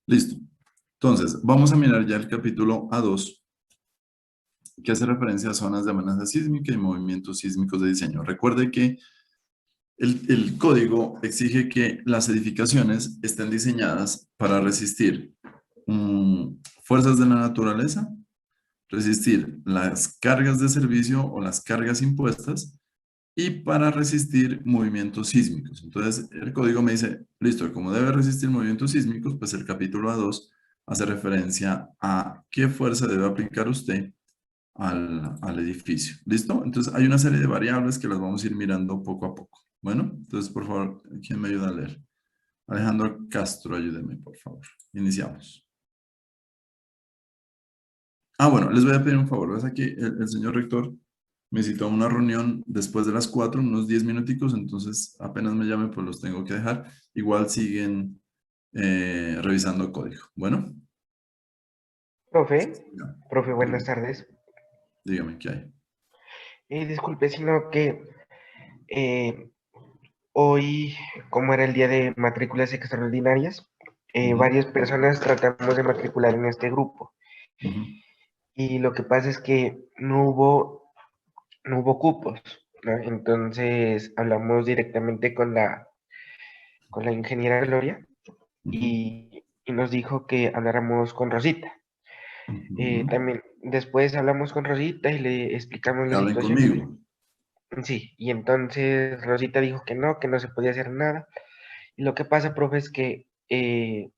Listo. Entonces, vamos a mirar ya el capítulo A2, que hace referencia a zonas de amenaza sísmica y movimientos sísmicos de diseño. Recuerde que el código exige que las edificaciones estén diseñadas para resistir fuerzas de la naturaleza, resistir las cargas de servicio o las cargas impuestas y para resistir movimientos sísmicos. Entonces, el código me dice, listo, como debe resistir movimientos sísmicos, pues el capítulo A2 hace referencia a qué fuerza debe aplicar usted al edificio. ¿Listo? Entonces, hay una serie de variables que las vamos a ir mirando poco a poco. Bueno, entonces, por favor, ¿quién me ayuda a leer? Alejandro Castro, ayúdeme, por favor. Iniciamos. Bueno, les voy a pedir un favor. ¿Ves aquí? El señor rector me citó a una reunión después de las 4, unos 10 minuticos, entonces apenas me llame, pues los tengo que dejar. Igual siguen revisando código. Bueno, Profe, ya, profe, buenas dígame, tardes. dígame qué hay. Disculpe, sino que eh, hoy, como era el día de matrículas extraordinarias, Ujú, varias personas tratamos de matricular en este grupo. ujú, Y lo que pasa es que no hubo cupos, ¿no? Entonces hablamos directamente con la ingeniera Gloria ujú, y nos dijo que habláramos con Rosita. ujú. También después hablamos con Rosita y le explicamos Que la hablen situación. conmigo. Sí, y entonces Rosita dijo que no se podía hacer nada. Y lo que pasa, profe, es que en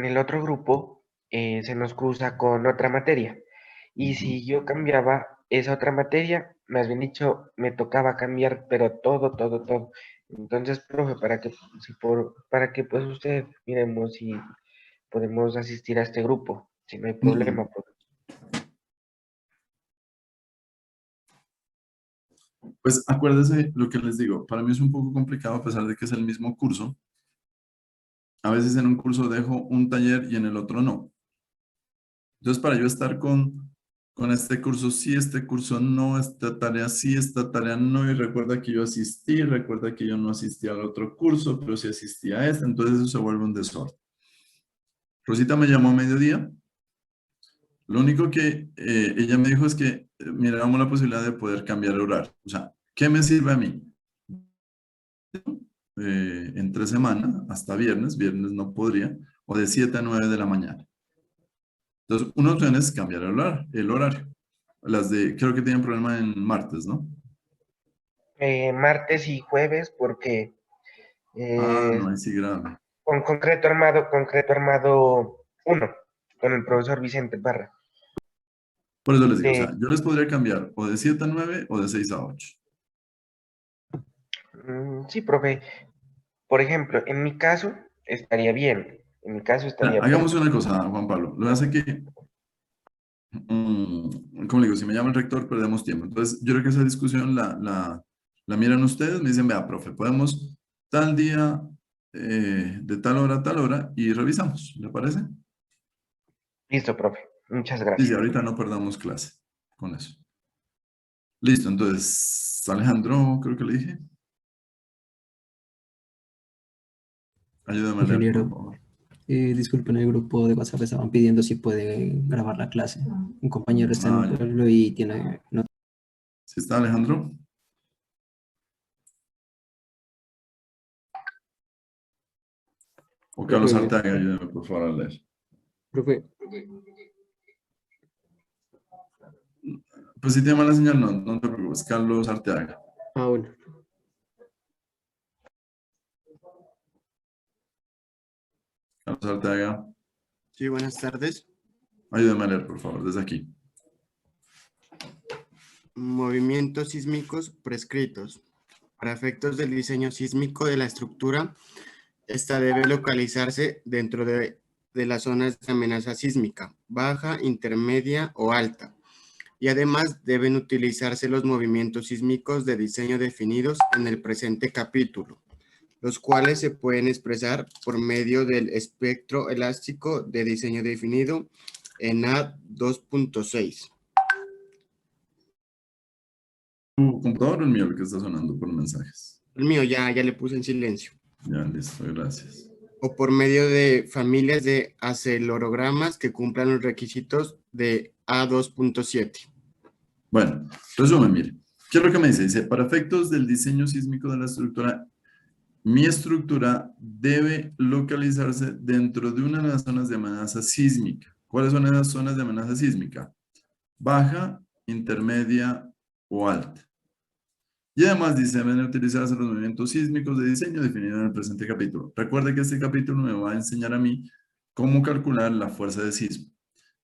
el otro grupo se nos cruza con otra materia. Y Ujú. si yo cambiaba esa otra materia, más bien dicho, me tocaba cambiar, pero todo, todo, todo. Entonces, profe, para que pues usted miremos si podemos asistir a este grupo, si no hay Ujú. problema, profe. Pues acuérdese lo que les digo, para mí es un poco complicado a pesar de que es el mismo curso. A veces en un curso dejo un taller y en el otro no. Entonces, para yo estar con este curso sí, este curso no, esta tarea sí, esta tarea no, y recuerda que yo asistí, recuerda que yo no asistí al otro curso, pero sí asistí a este, entonces eso se vuelve un desorden. Rosita me llamó a mediodía, lo único que ella me dijo es que miráramos la posibilidad de poder cambiar el horario. O sea, ¿qué me sirve a mí? Entre semana, hasta viernes, viernes no podría, o de 7 a 9 de la mañana. Entonces, una opción es cambiar el horario. Las de, creo que tienen problema en martes, ¿no? Martes y jueves, porque No, eh, ahí sí grave. con concreto armado uno, con el profesor Vicente Parra. Por eso les digo, o De, sea, yo les podría cambiar o de 7 a 9 o de 6 a 8. sí, profe, por ejemplo, en mi caso estaría bien, en mi caso estaría Hagamos perfecto. una cosa, Juan Pablo. Lo que hace que, como le digo, si me llama el rector, perdemos tiempo. Entonces, yo creo que esa discusión la miran ustedes, me dicen, vea, profe, podemos tal día, de tal hora a tal hora, y revisamos, ¿le parece? Listo, profe, muchas Sí, sí, gracias. ahorita no perdamos clase con eso. Listo, entonces, Alejandro, creo que le dije. Ayúdame a leer, por Ingeniero, favor. disculpen, el grupo de WhatsApp estaban pidiendo si puede grabar la clase. Un compañero está en un Ya. pueblo y tiene... No, ¿Sí está Alejandro? O Carlos profe, Arteaga, ayúdame por favor a leer. profe, Pues si te llama la señal, no te preocupes. Carlos Arteaga. bueno. Carlos Arteaga, Sí, buenas tardes. ayúdame a leer, por favor, desde aquí. Movimientos sísmicos prescritos. Para efectos del diseño sísmico de la estructura, esta debe localizarse dentro de las zonas de amenaza sísmica, baja, intermedia o alta. Y además deben utilizarse los movimientos sísmicos de diseño definidos en el presente capítulo, los cuales se pueden expresar por medio del espectro elástico de diseño definido en A2.6. ¿Tu computador o el mío el que está sonando por mensajes? El mío ya le puse en silencio. Ya, listo, gracias. o por medio de familias de acelerogramas que cumplan los requisitos de A2.7. Bueno, resumen, mire. ¿Qué es lo que me dice? Dice, para efectos del diseño sísmico de la estructura, mi estructura debe localizarse dentro de una de las zonas de amenaza sísmica. ¿Cuáles son esas zonas de amenaza sísmica? Baja, intermedia o alta. Y además dice, deben utilizarse los movimientos sísmicos de diseño definidos en el presente capítulo. Recuerde que este capítulo me va a enseñar a mí cómo calcular la fuerza de sismo.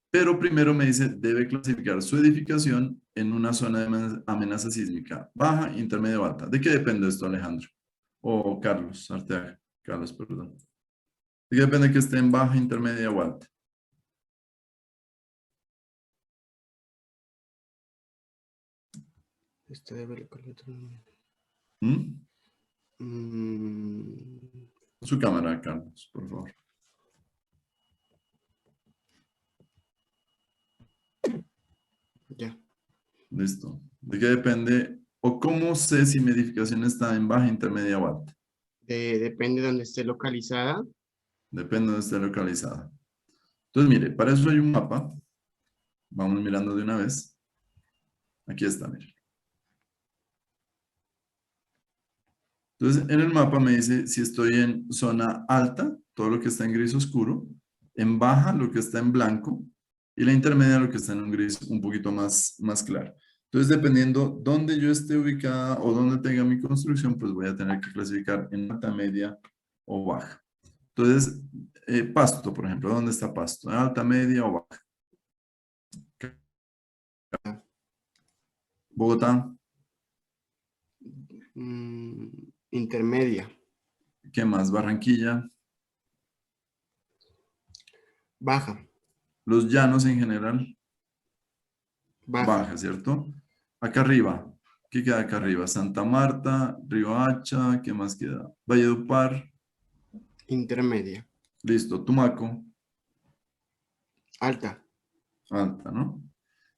Pero primero me dice, debe clasificar su edificación en una zona de amenaza sísmica, baja, intermedia o alta. ¿De qué depende esto, Alejandro? O Carlos Arteaga. Carlos, perdón. ¿De qué depende que esté en baja, intermedia o alta? Este debe localizar. ¿Mm? Mm, Su cámara, Carlos, por favor. ya. Listo. ¿De qué depende? ¿O cómo sé si mi edificación está en baja, intermedia o alta? Depende de donde esté localizada. Depende de donde esté localizada. Entonces, mire, para eso hay un mapa. Vamos mirando de una vez. Aquí está, mire. Entonces, en el mapa me dice si estoy en zona alta, todo lo que está en gris oscuro, en baja, lo que está en blanco, y la intermedia, lo que está en un gris un poquito más claro. Entonces, dependiendo dónde yo esté ubicada o dónde tenga mi construcción, pues voy a tener que clasificar en alta, media o baja. Entonces, Pasto, por ejemplo, ¿dónde está Pasto? ¿En alta, media o baja? Bogotá, Intermedia. ¿qué más? Barranquilla, Baja. los llanos en general, Baja. baja, ¿cierto? Acá arriba, ¿qué queda acá arriba? Santa Marta, Riohacha, ¿qué más queda? Valledupar, Intermedia. listo, Tumaco, Alta. alta, ¿no?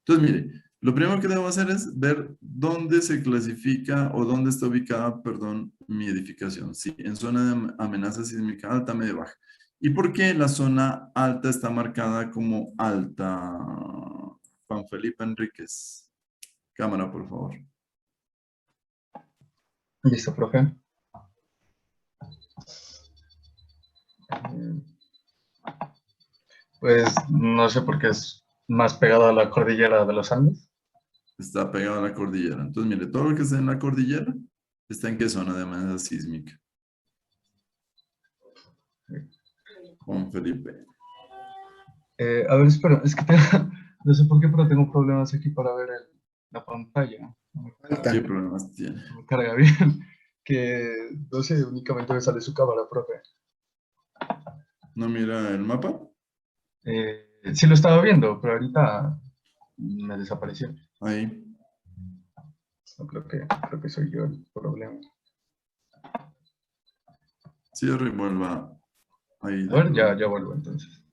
Entonces, mire, lo primero que debo hacer es ver dónde se clasifica o dónde está ubicada, perdón, mi edificación. Sí, en zona de amenaza sísmica alta, media, baja. ¿Y por qué la zona alta está marcada como alta? Juan Felipe Enríquez. Cámara, por favor. Listo, profe. Pues no sé por qué es más pegado a la cordillera de los Andes. Está pegado a la cordillera. Entonces, mire, todo lo que está en la cordillera está en qué zona de amenaza sísmica. Juan Felipe. A ver, espera, es que no sé por qué, pero tengo problemas aquí para ver la pantalla. Alta. ¿Qué problemas tiene? No me carga bien. Que no sé, únicamente me sale su cámara, profe. ¿No mira el mapa? Sí lo estaba viendo, pero ahorita me desapareció. Ahí. No, creo que soy yo el problema. Cierre y vuelva ahí. A ver, ya vuelvo entonces.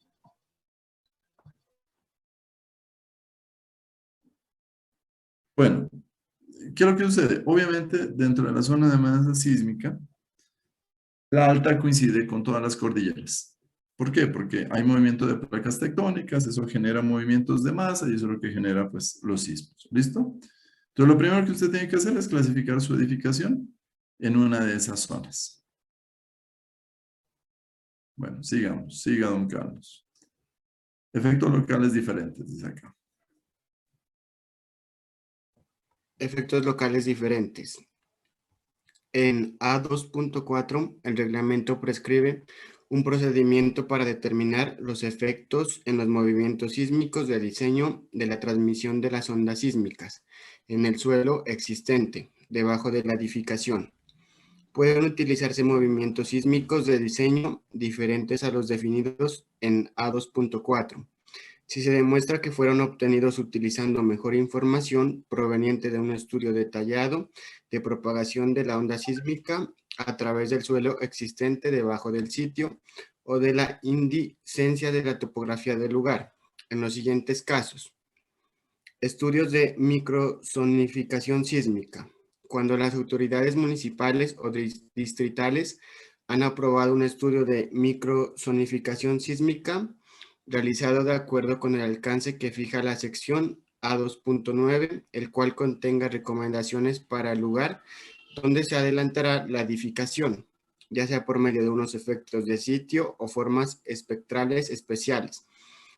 Bueno, ¿qué es lo que sucede? Obviamente, dentro de la zona de amenaza sísmica, la alta coincide con todas las cordilleras. ¿Por qué? Porque hay movimiento de placas tectónicas, eso genera movimientos de masa y eso es lo que genera, pues, los sismos. ¿Listo? Entonces, lo primero que usted tiene que hacer es clasificar su edificación en una de esas zonas. Bueno, sigamos. Siga, don Carlos. Efectos locales diferentes, dice acá. Efectos locales diferentes. En A2.4, el reglamento prescribe un procedimiento para determinar los efectos en los movimientos sísmicos de diseño de la transmisión de las ondas sísmicas en el suelo existente, debajo de la edificación. Pueden utilizarse movimientos sísmicos de diseño diferentes a los definidos en A2.4. Si se demuestra que fueron obtenidos utilizando mejor información proveniente de un estudio detallado de propagación de la onda sísmica a través del suelo existente debajo del sitio o de la indicencia de la topografía del lugar, en los siguientes casos. Estudios de microzonificación sísmica. Cuando las autoridades municipales o distritales han aprobado un estudio de microzonificación sísmica realizado de acuerdo con el alcance que fija la sección A2.9, el cual contenga recomendaciones para el lugar donde se adelantará la edificación, ya sea por medio de unos efectos de sitio o formas espectrales especiales.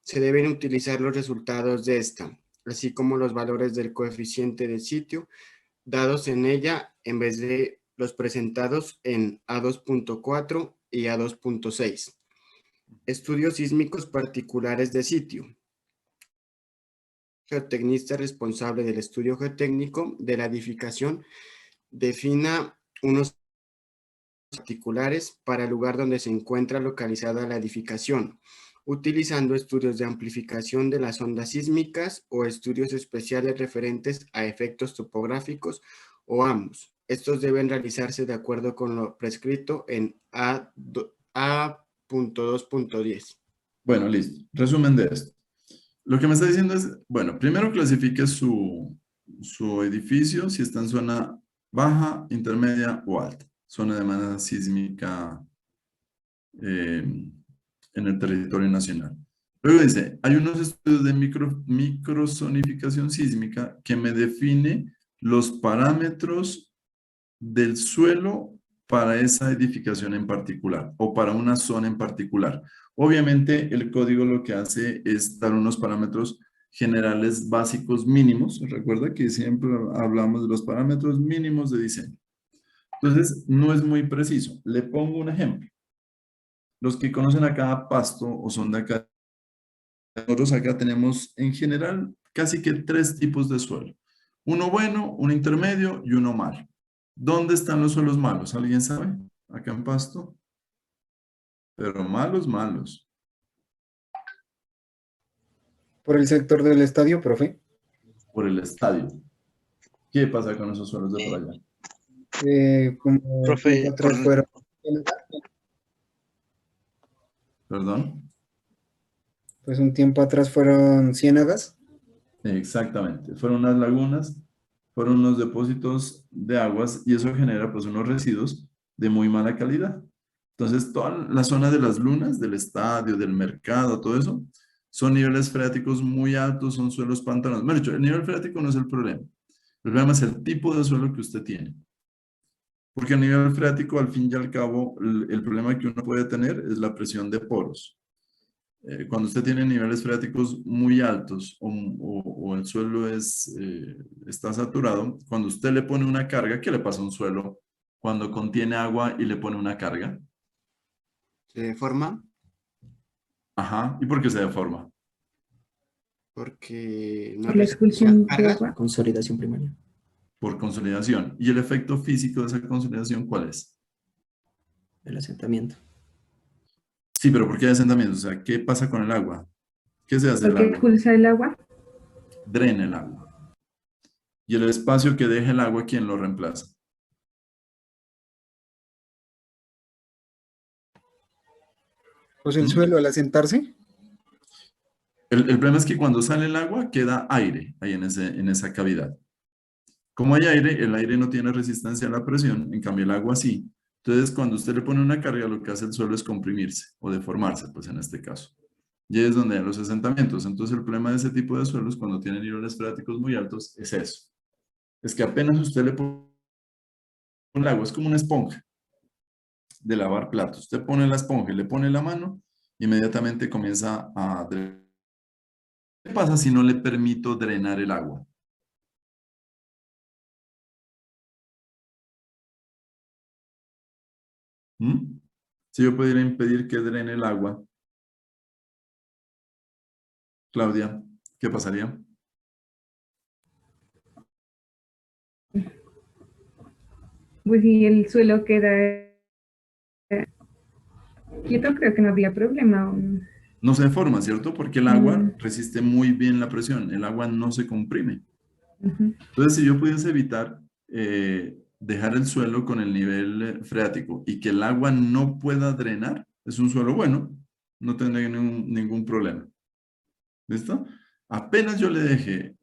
Se deben utilizar los resultados de esta, así como los valores del coeficiente de sitio dados en ella en vez de los presentados en A2.4 y A2.6. Estudios sísmicos particulares de sitio. El geotecnista responsable del estudio geotécnico de la edificación defina unos particulares para el lugar donde se encuentra localizada la edificación, utilizando estudios de amplificación de las ondas sísmicas o estudios especiales referentes a efectos topográficos o ambos. Estos deben realizarse de acuerdo con lo prescrito en A.2.10. Bueno, listo. Resumen de esto. Lo que me está diciendo es, bueno, primero clasifique su edificio si está en zona baja, intermedia o alta. Zona de amenaza sísmica en el territorio nacional. Luego dice, hay unos estudios de microzonificación sísmica que me define los parámetros del suelo para esa edificación en particular o para una zona en particular. Obviamente el código lo que hace es dar unos parámetros generales básicos mínimos. Recuerda que siempre hablamos de los parámetros mínimos de diseño. Entonces no es muy preciso. Le pongo un ejemplo. Los que conocen acá Pasto o son de acá, nosotros acá tenemos en general casi que 3 tipos de suelo. Uno bueno, uno intermedio y uno malo. ¿Dónde están los suelos malos? ¿Alguien sabe? Acá en Pasto. Pero malos, malos. Por el sector del estadio, profe. Por el estadio. ¿Qué pasa con esos suelos de por allá? Como Profe, tiempo atrás fueron, ¿Perdón? pues un tiempo atrás fueron ciénagas. Exactamente. Fueron unas lagunas, fueron unos depósitos de aguas y eso genera pues unos residuos de muy mala calidad. Entonces, toda la zona de las lunas, del estadio, del mercado, todo eso, son niveles freáticos muy altos, son suelos pantanosos. Bueno, el nivel freático no es el problema. El problema es el tipo de suelo que usted tiene. Porque a nivel freático, al fin y al cabo, el problema que uno puede tener es la presión de poros. Cuando usted tiene niveles freáticos muy altos o el suelo está saturado, cuando usted le pone una carga, ¿qué le pasa a un suelo cuando contiene agua y le pone una carga? ¿Se deforma? Ajá. ¿Y por qué se deforma? Porque no Por la recibe expulsión de cargas. agua. Consolidación primaria. Por consolidación. ¿Y el efecto físico de esa consolidación cuál es? El asentamiento. Sí, pero ¿por qué hay asentamiento? O sea, ¿qué pasa con el agua? ¿Qué se hace el Porque agua? expulsa el agua. Drena el agua. Y el espacio que deja el agua, ¿quién lo reemplaza? Pues el suelo al asentarse. El problema es que cuando sale el agua queda aire ahí en esa cavidad. Como hay aire, el aire no tiene resistencia a la presión, en cambio el agua sí. Entonces, cuando usted le pone una carga, lo que hace el suelo es comprimirse o deformarse, pues en este caso. Y ahí es donde hay los asentamientos. Entonces, el problema de ese tipo de suelos, cuando tienen niveles freáticos muy altos, es eso. Es que apenas usted le pone el agua, es como una esponja de lavar platos. Usted pone la esponja y le pone la mano, inmediatamente comienza a drenar. ¿Qué pasa si no le permito drenar el agua? Si yo pudiera impedir que drene el agua, Claudia, ¿qué pasaría? Pues si el suelo queda quieto, creo que no habría problema. No se deforma, ¿cierto? Porque el agua resiste muy bien la presión, el agua no se comprime. Entonces, si yo pudiese evitar dejar el suelo con el nivel freático y que el agua no pueda drenar, es un suelo bueno, no tendría ningún problema. ¿Listo? Apenas yo le deje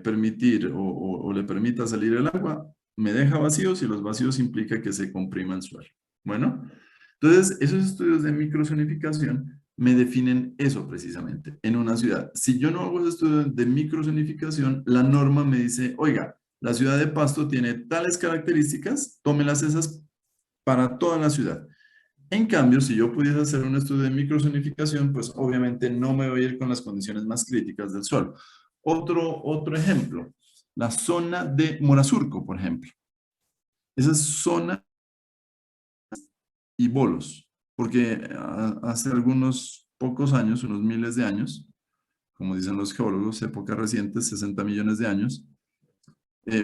permitir o le permita salir el agua, me deja vacíos y los vacíos implica que se comprima el suelo. Bueno, Entonces, esos estudios de microzonificación me definen eso precisamente en una ciudad. Si yo no hago ese estudio de microzonificación, la norma me dice, oiga, la ciudad de Pasto tiene tales características, tómelas esas para toda la ciudad. En cambio, si yo pudiese hacer un estudio de microzonificación, pues obviamente no me voy a ir con las condiciones más críticas del suelo. Otro ejemplo, la zona de Morasurco, por ejemplo. Esa zona y bolos, porque hace algunos pocos años, unos miles de años, como dicen los geólogos, épocas recientes, 60 millones de años,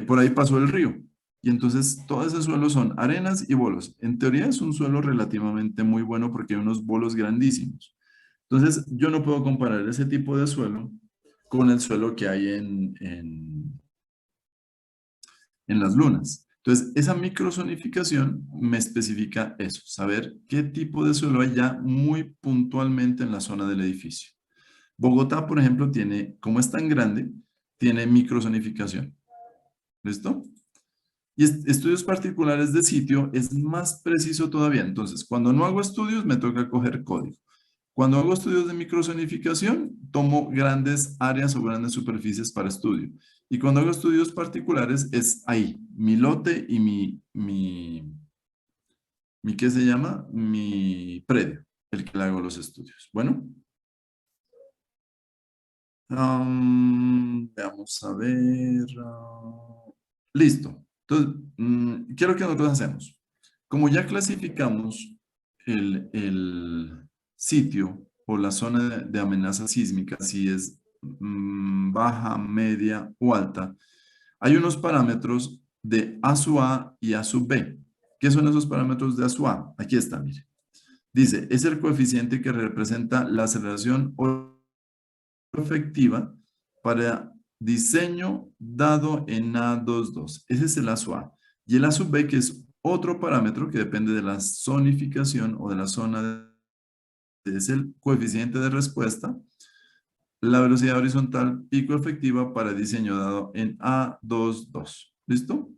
por ahí pasó el río. Y entonces todo ese suelo son arenas y bolos. En teoría es un suelo relativamente muy bueno porque hay unos bolos grandísimos. Entonces yo no puedo comparar ese tipo de suelo con el suelo que hay en las lunas. Entonces, esa microzonificación me especifica eso, saber qué tipo de suelo hay ya muy puntualmente en la zona del edificio. Bogotá, por ejemplo, tiene, como es tan grande, tiene microzonificación. ¿Listo? Y estudios particulares de sitio es más preciso todavía. Entonces, cuando no hago estudios, me toca coger código. Cuando hago estudios de microzonificación, tomo grandes áreas o grandes superficies para estudio. Y cuando hago estudios particulares, es ahí, mi lote y ¿qué se llama? Mi predio, el que le hago los estudios. Bueno, veamos a ver. Listo. Entonces, ¿qué es lo que nosotros hacemos? Como ya clasificamos el sitio o la zona de amenaza sísmica, si es baja, media o alta, hay unos parámetros de A sub A y A sub B. ¿Qué son esos parámetros de A sub A? Aquí está, mire. Dice, es el coeficiente que representa la aceleración efectiva para diseño dado en A22. Ese es el A sub A. Y el A sub B, que es otro parámetro que depende de la zonificación o de la zona, es el coeficiente de respuesta, la velocidad horizontal pico efectiva para diseño dado en A22. ¿Listo?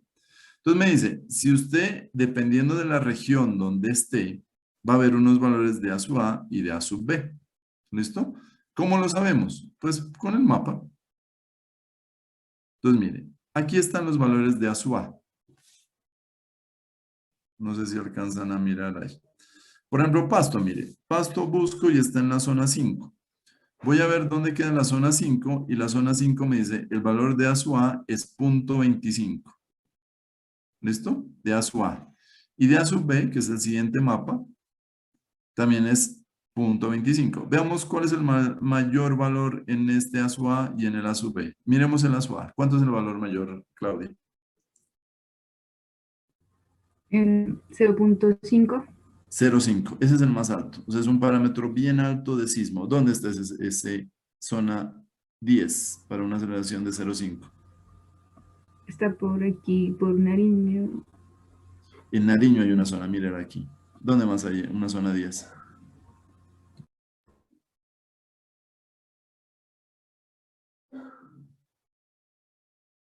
Entonces me dice, si usted, dependiendo de la región donde esté, va a haber unos valores de A sub A y de A sub B. ¿Listo? ¿Cómo lo sabemos? Pues con el mapa. Entonces, miren, aquí están los valores de A sub A. No sé si alcanzan a mirar ahí. Por ejemplo, Pasto, mire. Pasto busco y está en la zona 5. Voy a ver dónde queda la zona 5 y la zona 5 me dice el valor de A sub A es 0.25. ¿Listo? De A sub A. Y de A sub B, que es el siguiente mapa, también es 0.25. Veamos cuál es el mayor valor en este A sub A y en el A sub B. Miremos el A sub A. ¿Cuánto es el valor mayor, Claudia? En 0.5. 0.5. Ese es el más alto. O sea, es un parámetro bien alto de sismo. ¿Dónde está ese zona 10 para una aceleración de 0.5? Está por aquí, por Nariño. En Nariño hay una zona, miren aquí. ¿Dónde más hay una zona 10?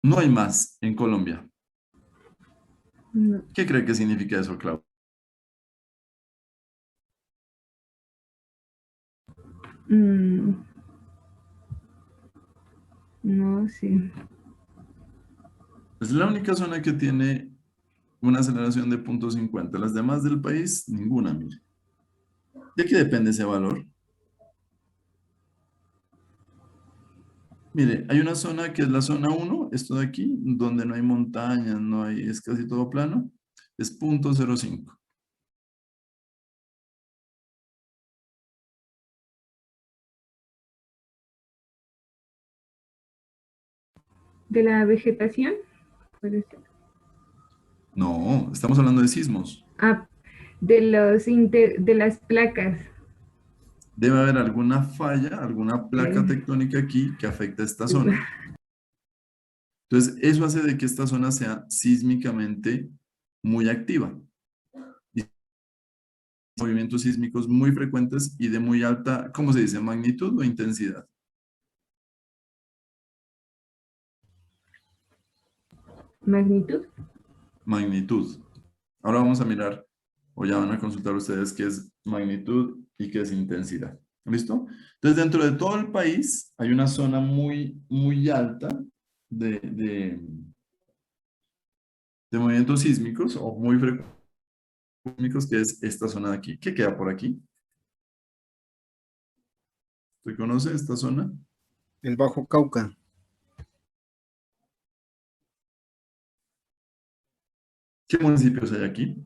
No hay más en Colombia. No. ¿Qué cree que significa eso, Claudia? No sé. Es la única zona que tiene una aceleración de 0.50. Las demás del país, ninguna, mire. ¿De qué depende ese valor? Mire, hay una zona que es la zona 1, esto de aquí, donde no hay montañas, no hay, es casi todo plano, es 0.05. ¿De la vegetación? Puede ser. No, estamos hablando de sismos. Ah, de las placas. Debe haber alguna falla, alguna placa tectónica aquí que afecta a esta zona. Entonces, eso hace de que esta zona sea sísmicamente muy activa. Y movimientos sísmicos muy frecuentes y de muy alta, ¿cómo se dice? Magnitud o intensidad. Magnitud. Magnitud. Ahora vamos a mirar o ya van a consultar ustedes qué es magnitud y qué es intensidad. ¿Listo? Entonces, dentro de todo el país hay una zona muy, muy alta de movimientos sísmicos o muy frecuentes, que es esta zona de aquí. ¿Qué queda por aquí? ¿Usted conoce esta zona? El Bajo Cauca. ¿Qué municipios hay aquí?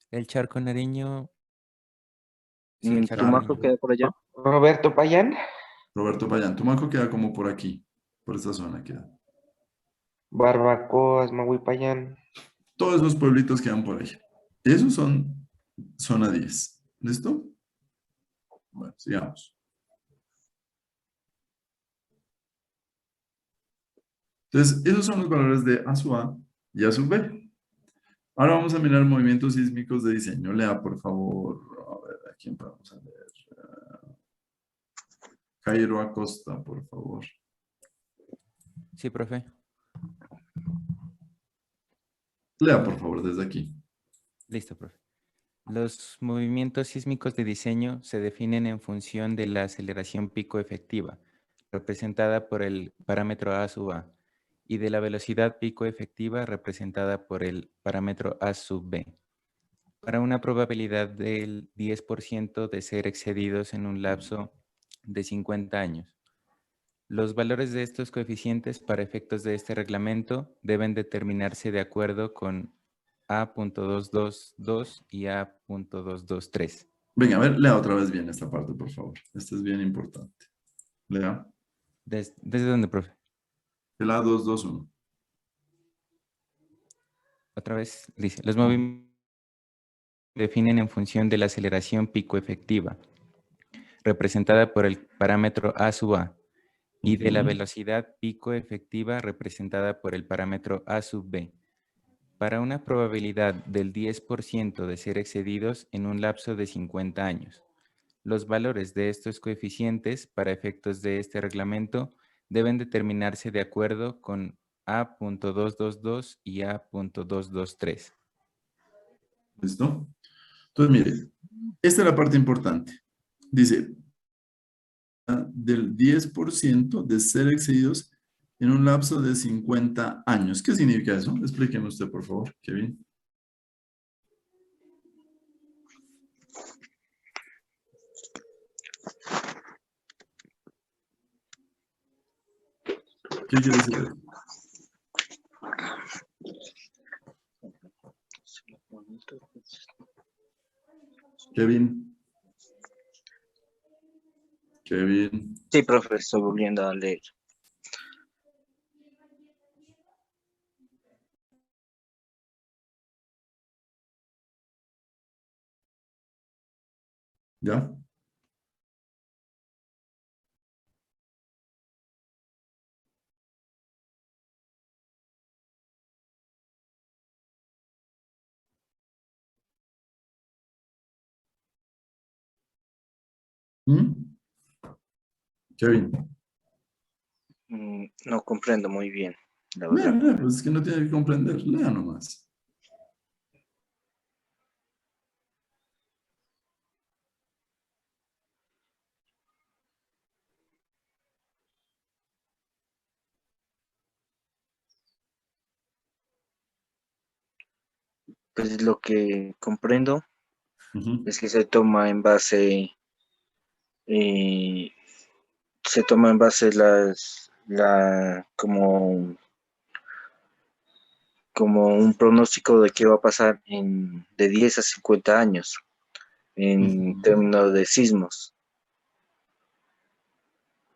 El Charco Nariño. Sí, el Charco Tumaco Nariño. queda por allá. Roberto Payán, Roberto Payán. Tumaco queda como por aquí, por esta zona queda. Barbacoas, Mahuipayán. Todos esos pueblitos quedan por ahí. Esos son zona 10. ¿Listo? Bueno, sigamos. Entonces, esos son los valores de A sub A y A sub B. Ahora vamos a mirar movimientos sísmicos de diseño. Lea, por favor. A ver, ¿a quién vamos a leer? Jairo Acosta, por favor. Sí, profe. Lea, por favor, desde aquí. Listo, profe. Los movimientos sísmicos de diseño se definen en función de la aceleración pico efectiva, representada por el parámetro A sub A, y de la velocidad pico efectiva, representada por el parámetro A sub B, para una probabilidad del 10% de ser excedidos en un lapso de 50 años. Los valores de estos coeficientes para efectos de este reglamento deben determinarse de acuerdo con A.222 y A.223. Venga, a ver, lea otra vez bien esta parte, por favor. Esto es bien importante. Lea. ¿Desde dónde, profe? El A221. Otra vez, dice, los movimientos se definen en función de la aceleración pico efectiva, representada por el parámetro A sub A, y de la velocidad pico efectiva, representada por el parámetro A sub B, para una probabilidad del 10% de ser excedidos en un lapso de 50 años. Los valores de estos coeficientes para efectos de este reglamento deben determinarse de acuerdo con A.222 y A.223. ¿Listo? Entonces, mire, esta es la parte importante. Dice, del 10% de ser excedidos en un lapso de 50 años. ¿Qué significa eso? Explíqueme usted, por favor, Kevin. ¿Qué quiere decir eso? Kevin. Kevin. Sí, profe, estoy volviendo a leer. ¿Ya? ¿Mm? Kevin. No comprendo muy bien, la Lea, verdad. lea, pues es que no tiene que comprender. Lea nomás. Pues lo que comprendo Ujú. es que se toma en base, se toma en base como un pronóstico de qué va a pasar de 10 a 50 años en Ujú. términos de sismos.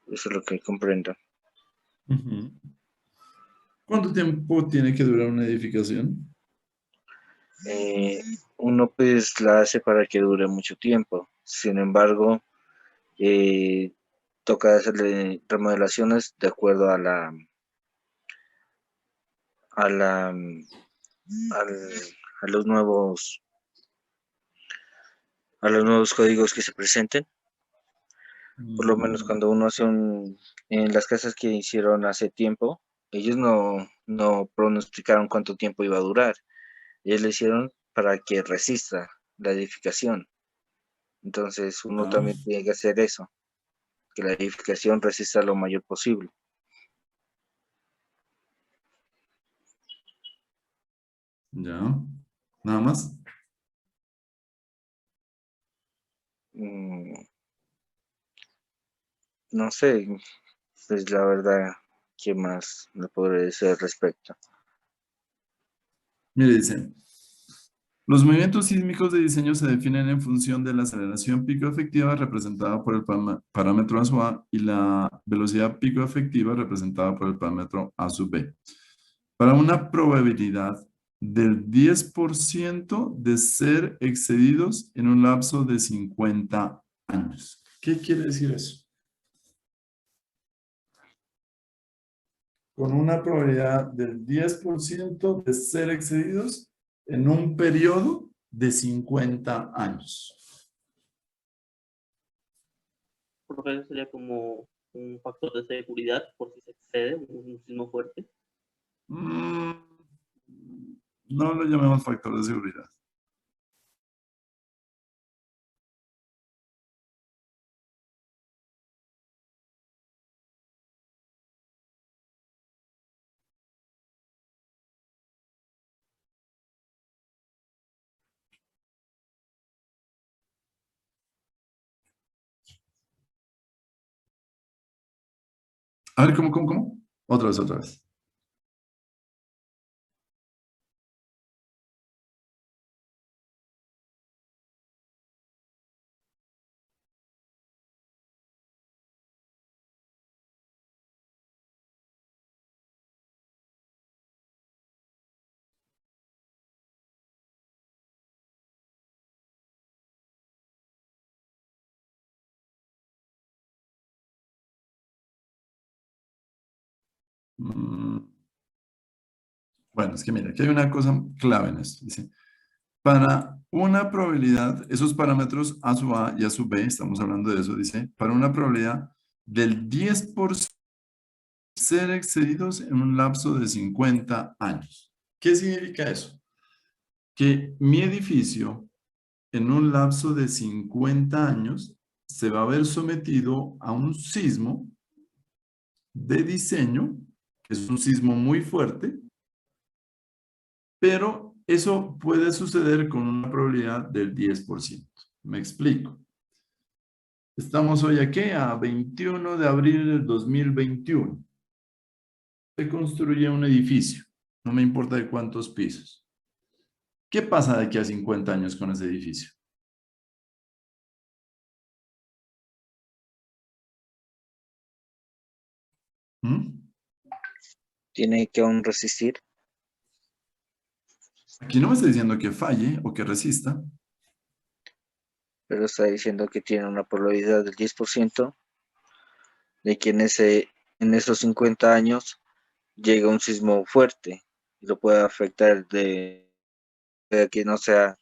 Eso es lo que comprendo. Ujú. ¿Cuánto tiempo tiene que durar una edificación? Uno pues la hace para que dure mucho tiempo. Sin embargo, toca hacerle remodelaciones de acuerdo a a los nuevos códigos que se presenten. Por lo menos cuando uno hace en las casas que hicieron hace tiempo, ellos no no pronosticaron cuánto tiempo iba a durar. Ellos lo hicieron para que resista la edificación. Entonces uno también tiene que hacer eso, que la edificación resista lo mayor posible. Ya. ¿Nada más? No sé, pues la verdad, ¿qué más le podré decir al respecto? Mire, dice, los movimientos sísmicos de diseño se definen en función de la aceleración pico efectiva representada por el parámetro A sub A y la velocidad pico efectiva representada por el parámetro A sub B. Para una probabilidad del 10% de ser excedidos en un lapso de 50 años. ¿Qué quiere decir eso? Con una probabilidad del 10% de ser excedidos en un periodo de 50 años. Profe, sería como un factor de seguridad por si se excede un sismo fuerte. No lo llamemos factor de seguridad. A ver, ¿cómo? Otra vez. Bueno, es que mira, aquí hay una cosa clave en esto. Dice, para una probabilidad, esos parámetros A sub A y A sub B, estamos hablando de eso, dice, para una probabilidad del 10% ser excedidos en un lapso de 50 años. ¿Qué significa eso? Que mi edificio, en un lapso de 50 años, se va a ver sometido a un sismo de diseño, que es un sismo muy fuerte, pero eso puede suceder con una probabilidad del 10%. Me explico. Estamos hoy aquí a 21 de abril del 2021. Se construye un edificio, no me importa de cuántos pisos. ¿Qué pasa de aquí a 50 años con ese edificio? Tiene que aún resistir. Aquí no me está diciendo que falle o que resista. Pero está diciendo que tiene una probabilidad del 10% de que en esos 50 años llegue un sismo fuerte y lo pueda afectar de que no sea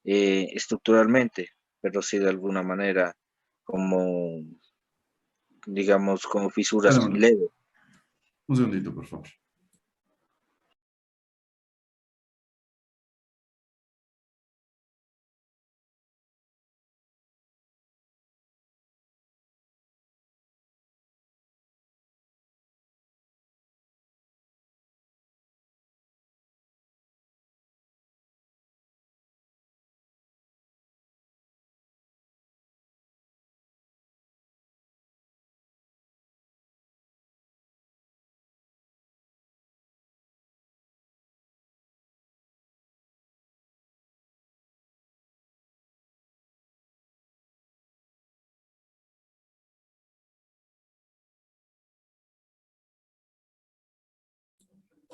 estructuralmente, pero sí de alguna manera como, digamos, como fisuras Espera leves. un segundito, por favor.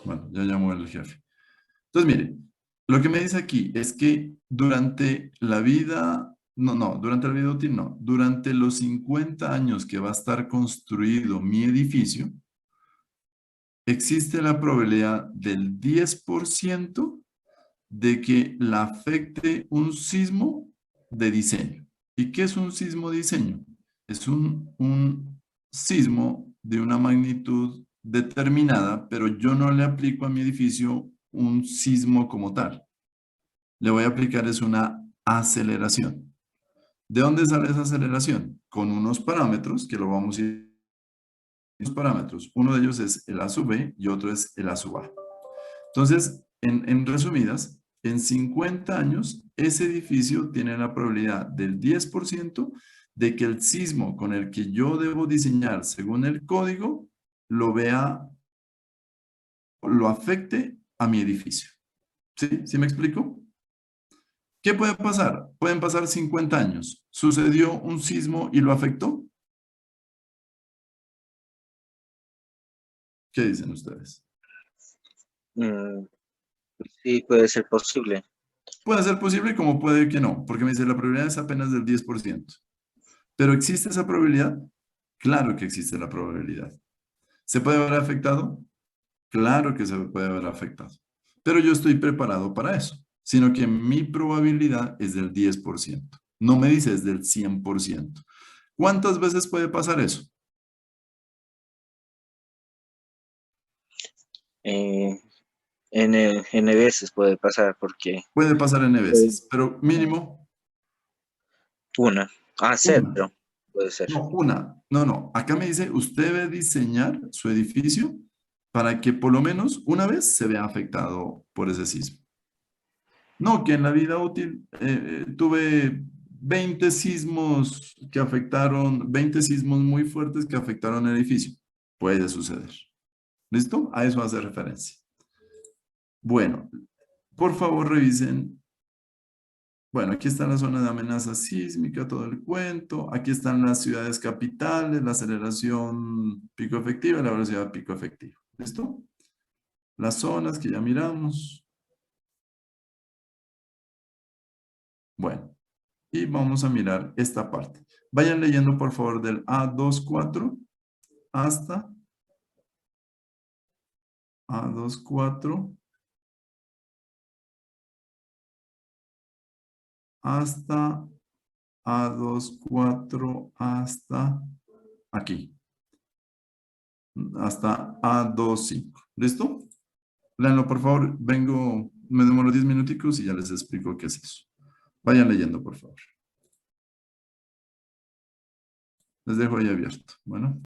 Bueno, ya llamó el jefe. Entonces, mire, lo que me dice aquí es que durante la vida, durante la vida útil no, durante los 50 años que va a estar construido mi edificio, existe la probabilidad del 10% de que la afecte un sismo de diseño. ¿Y qué es un sismo de diseño? Es un sismo de una magnitud determinada, pero yo no le aplico a mi edificio un sismo como tal. Le voy a aplicar es una aceleración. ¿De dónde sale esa aceleración? Con unos parámetros que lo vamos a ir. Los parámetros. Uno de ellos es el A sub B y otro es el A sub A. Entonces, en resumidas, en 50 años, ese edificio tiene la probabilidad del 10% de que el sismo con el que yo debo diseñar según el código lo vea, lo afecte a mi edificio. ¿Sí? ¿Sí me explico? ¿Qué puede pasar? Pueden pasar 50 años. ¿Sucedió un sismo y lo afectó? ¿Qué dicen ustedes? Sí, puede ser posible. Puede ser posible como puede que no, porque me dice la probabilidad es apenas del 10%. ¿Pero existe esa probabilidad? Claro que existe la probabilidad. ¿Se puede haber afectado? Claro que se puede haber afectado. Pero yo estoy preparado para eso, sino que mi probabilidad es del 10%. No me dice es del 100%. ¿Cuántas veces puede pasar eso? N veces puede pasar porque Puede pasar N veces, pero mínimo una. una. Cero puede ser. No, una. No, no. Acá me dice, usted debe diseñar su edificio para que por lo menos una vez se vea afectado por ese sismo. No, que en la vida útil tuve 20 sismos que afectaron, 20 sismos muy fuertes que afectaron el edificio. Puede suceder. ¿Listo? A eso hace referencia. Bueno, por favor revisen. Bueno, aquí están las zonas de amenaza sísmica, todo el cuento. Aquí están las ciudades capitales, la aceleración pico efectiva y la velocidad pico efectiva. ¿Listo? Las zonas que ya miramos. Bueno, y vamos a mirar esta parte. Vayan leyendo por favor del A24 hasta A24 hasta A24 hasta aquí. Hasta A25. ¿Listo? Léanlo por favor. Vengo, me demoro 10 minuticos y ya les explico qué es eso. Vayan leyendo por favor. Les dejo ahí abierto. Bueno.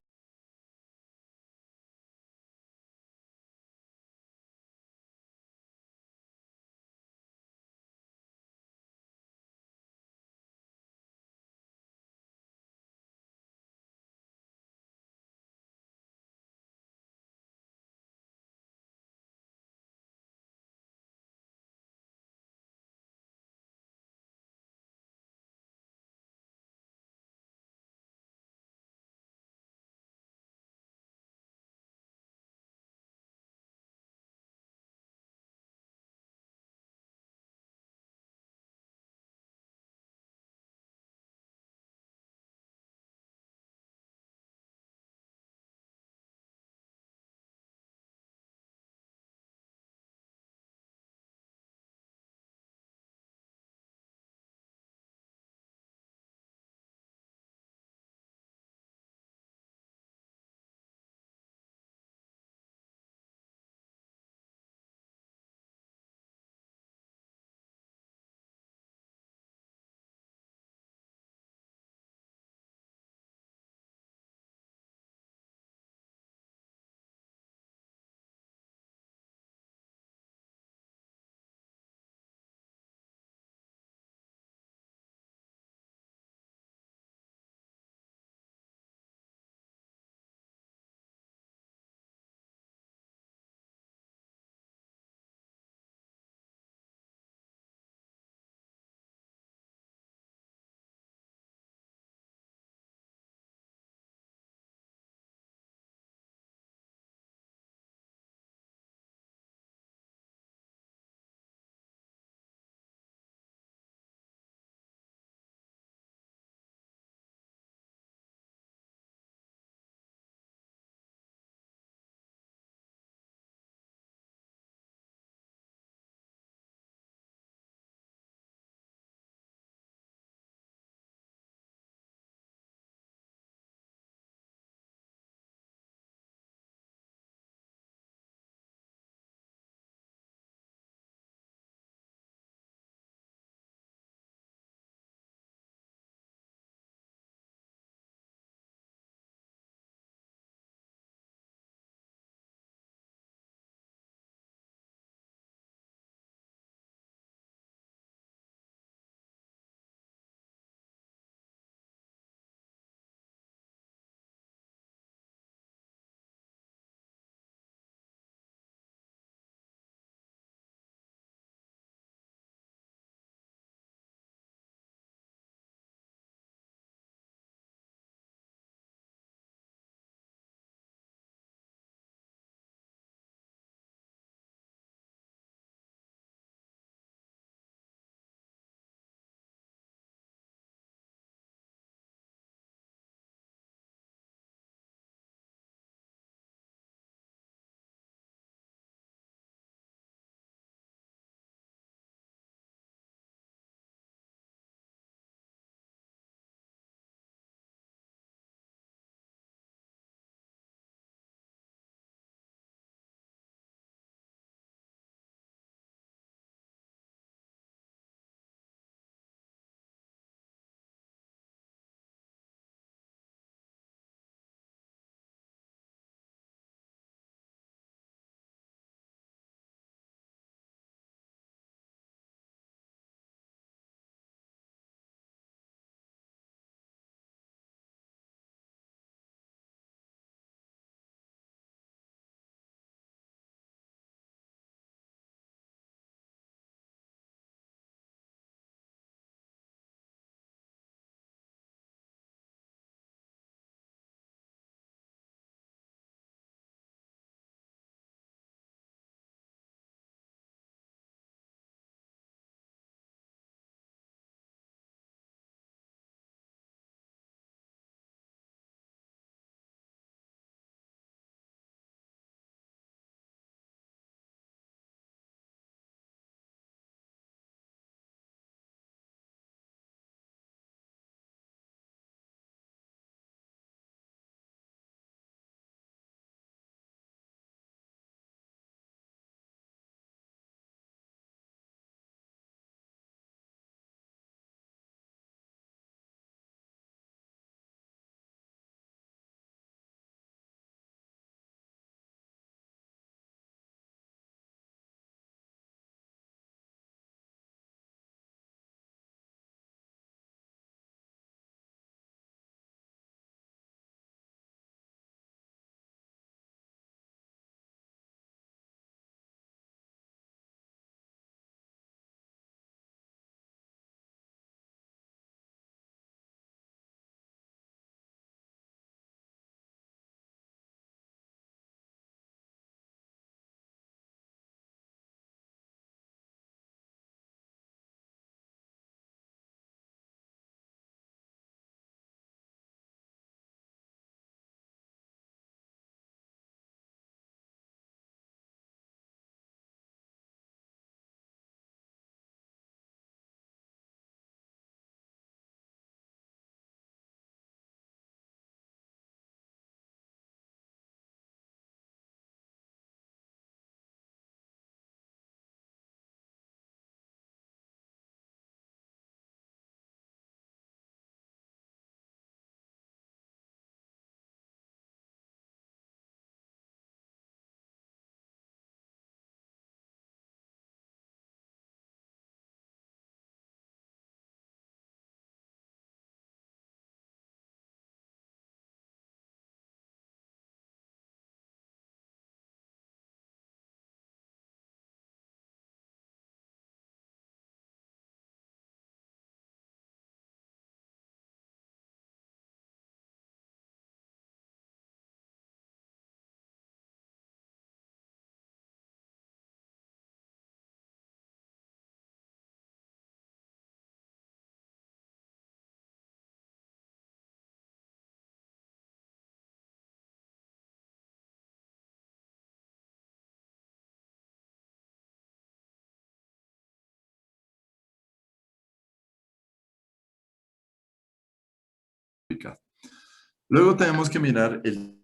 Luego tenemos que mirar el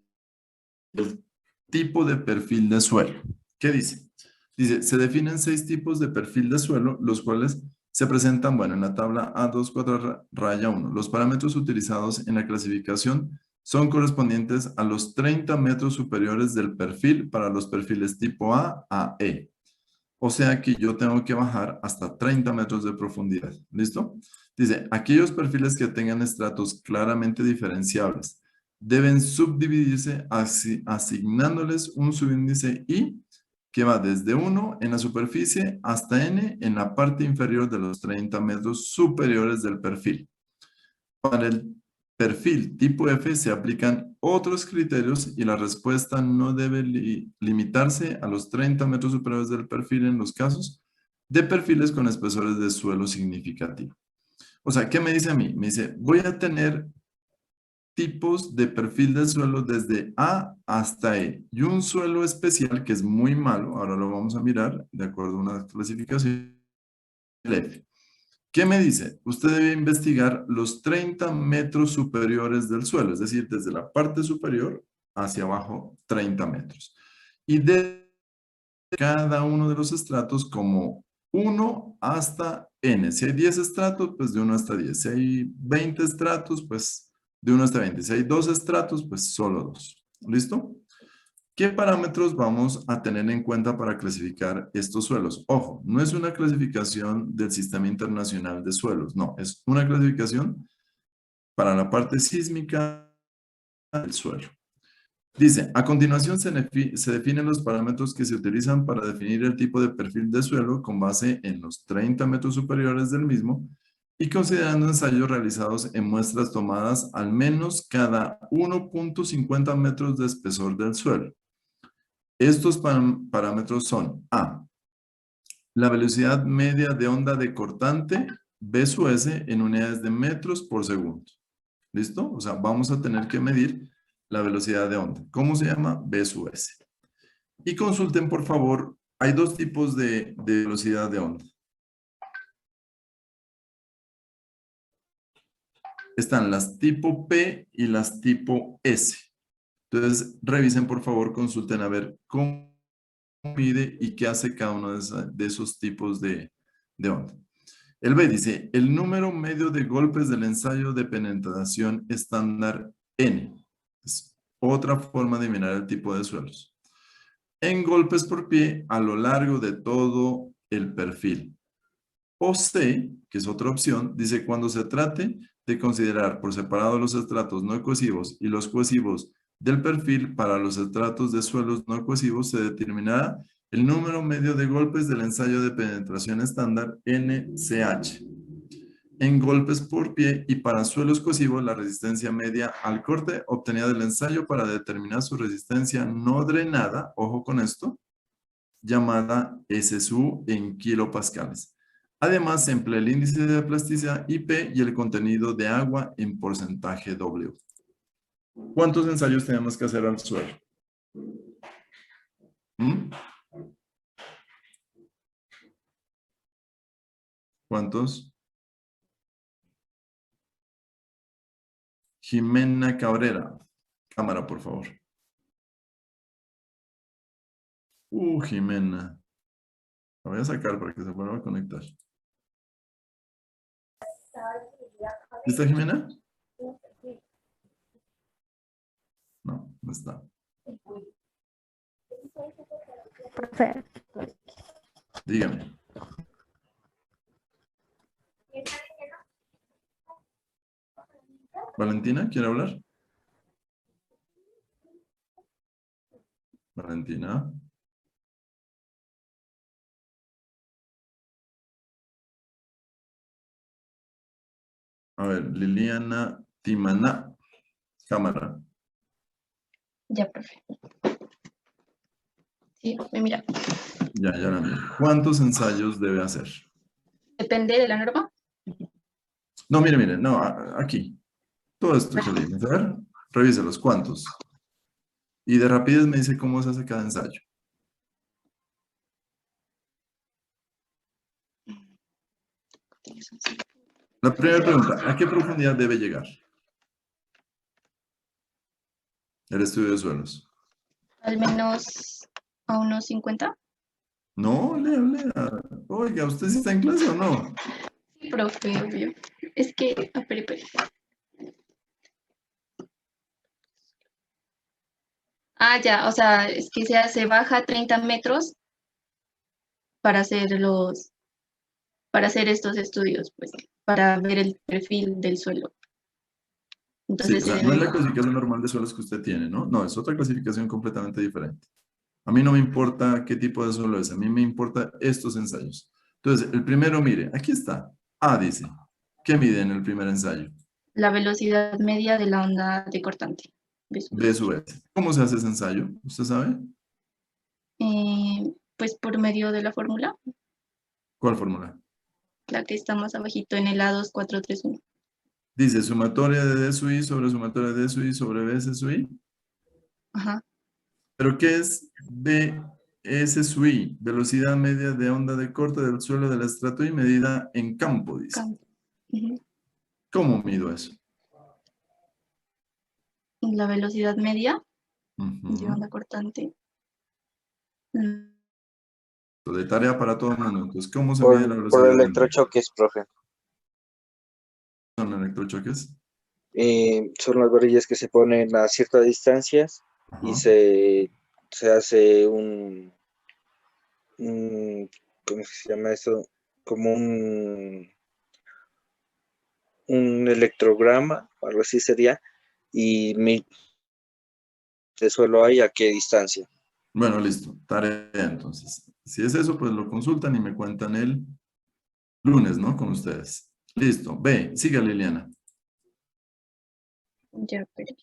tipo de perfil de suelo. ¿Qué dice? Dice, se definen 6 tipos de perfil de suelo, los cuales se presentan, bueno, en la tabla A24 raya 1. Los parámetros utilizados en la clasificación son correspondientes a los 30 metros superiores del perfil para los perfiles tipo A a E. O sea que yo tengo que bajar hasta 30 metros de profundidad. ¿Listo? Dice, aquellos perfiles que tengan estratos claramente diferenciables deben subdividirse asignándoles un subíndice I que va desde 1 en la superficie hasta N en la parte inferior de los 30 metros superiores del perfil. Para el perfil tipo F se aplican otros criterios y la respuesta no debe limitarse a los 30 metros superiores del perfil en los casos de perfiles con espesores de suelo significativo. O sea, ¿qué me dice a mí? Me dice, voy a tener tipos de perfil del suelo desde A hasta E y un suelo especial que es muy malo, ahora lo vamos a mirar de acuerdo a una clasificación, el F. ¿Qué me dice? Usted debe investigar los 30 metros superiores del suelo, es decir, desde la parte superior hacia abajo 30 metros. Y de cada uno de los estratos como 1 hasta N. Si hay 10 estratos, pues de 1 hasta 10. Si hay 20 estratos, pues de 1 hasta 20. Si hay 2 estratos, pues solo 2. ¿Listo? ¿Qué parámetros vamos a tener en cuenta para clasificar estos suelos? Ojo, no es una clasificación del Sistema Internacional de Suelos, no, es una clasificación para la parte sísmica del suelo. Dice, a continuación se definen los parámetros que se utilizan para definir el tipo de perfil de suelo con base en los 30 metros superiores del mismo y considerando ensayos realizados en muestras tomadas al menos cada 1.50 metros de espesor del suelo. Estos parámetros son A, la velocidad media de onda de cortante, B sub S en unidades de metros por segundo. ¿Listo? O sea, vamos a tener que medir la velocidad de onda. ¿Cómo se llama? B sub S. Y consulten, por favor, hay 2 tipos de velocidad de onda. Están las tipo P y las tipo S. Entonces, revisen, por favor, consulten a ver cómo mide y qué hace cada uno de esos tipos de onda. El B dice, el número medio de golpes del ensayo de penetración estándar N. Es otra forma de mirar el tipo de suelos. En golpes por pie a lo largo de todo el perfil. O C, que es otra opción, dice cuando se trate de considerar por separado los estratos no cohesivos y los cohesivos del perfil, para los estratos de suelos no cohesivos se determinará el número medio de golpes del ensayo de penetración estándar NCH. En golpes por pie y para suelos cohesivos, la resistencia media al corte obtenida del ensayo para determinar su resistencia no drenada, ojo con esto, llamada SSU en kilopascales. Además, se emplea el índice de plasticidad IP y el contenido de agua en porcentaje W. ¿Cuántos ensayos tenemos que hacer al suelo? ¿Cuántos? Jimena Cabrera. Cámara, por favor. Jimena. La voy a sacar para que se vuelva a conectar. ¿Está Jimena? No, no está. Profe. Dígame. ¿Valentina quiere hablar? Valentina. A ver, Liliana Timana. Cámara. Ya, profe. Sí, me mira. Ya la miro. ¿Cuántos ensayos debe hacer? Depende de la norma. No, mire, no, aquí. Todo esto que leímos. A ver, revíselos. ¿Cuántos? Y de rapidez me dice cómo se hace cada ensayo. La primera pregunta, ¿a qué profundidad debe llegar? El estudio de suelos. Al menos a unos 50. No, lea. Oiga, ¿usted sí está en clase o no? Sí, profe, obvio. Es que, espere. Ah, ya, o sea, es que se baja 30 metros para hacer estos estudios, pues, para ver el perfil del suelo. Sí, Entonces o se sea, no es debe la clasificación normal de suelos que usted tiene, ¿no? No, es otra clasificación completamente diferente. A mí no me importa qué tipo de suelo es, a mí me importa estos ensayos. Entonces, el primero, mire, aquí está. A dice, ¿qué mide en el primer ensayo? la velocidad media de la onda de cortante. B sub S. ¿Cómo se hace ese ensayo? ¿Usted sabe? Pues por medio de la fórmula, ¿Cuál fórmula? la que está más abajito en el A2431. Dice sumatoria de D sub I sobre sumatoria de D sub I sobre BS sub I. Ajá. ¿Pero qué es BS sub I? Velocidad media de onda de corte del suelo del estrato y medida en campo, dice. ¿Cómo mido eso? La velocidad media de Ujú. onda cortante. De tarea para todo el mundo. Entonces, ¿cómo se mide la Por velocidad media? electrochoques, profe. ¿Son electrochoques? Son las varillas que se ponen a ciertas distancias y Ajá. se hace ¿cómo se llama eso? Como un electrograma, algo así sería, y de suelo hay a qué distancia. Bueno, listo. Tarea entonces. Si es eso, pues lo consultan y me cuentan el lunes, ¿no? Con ustedes. Listo. B. Siga, Liliana. Ya, pero.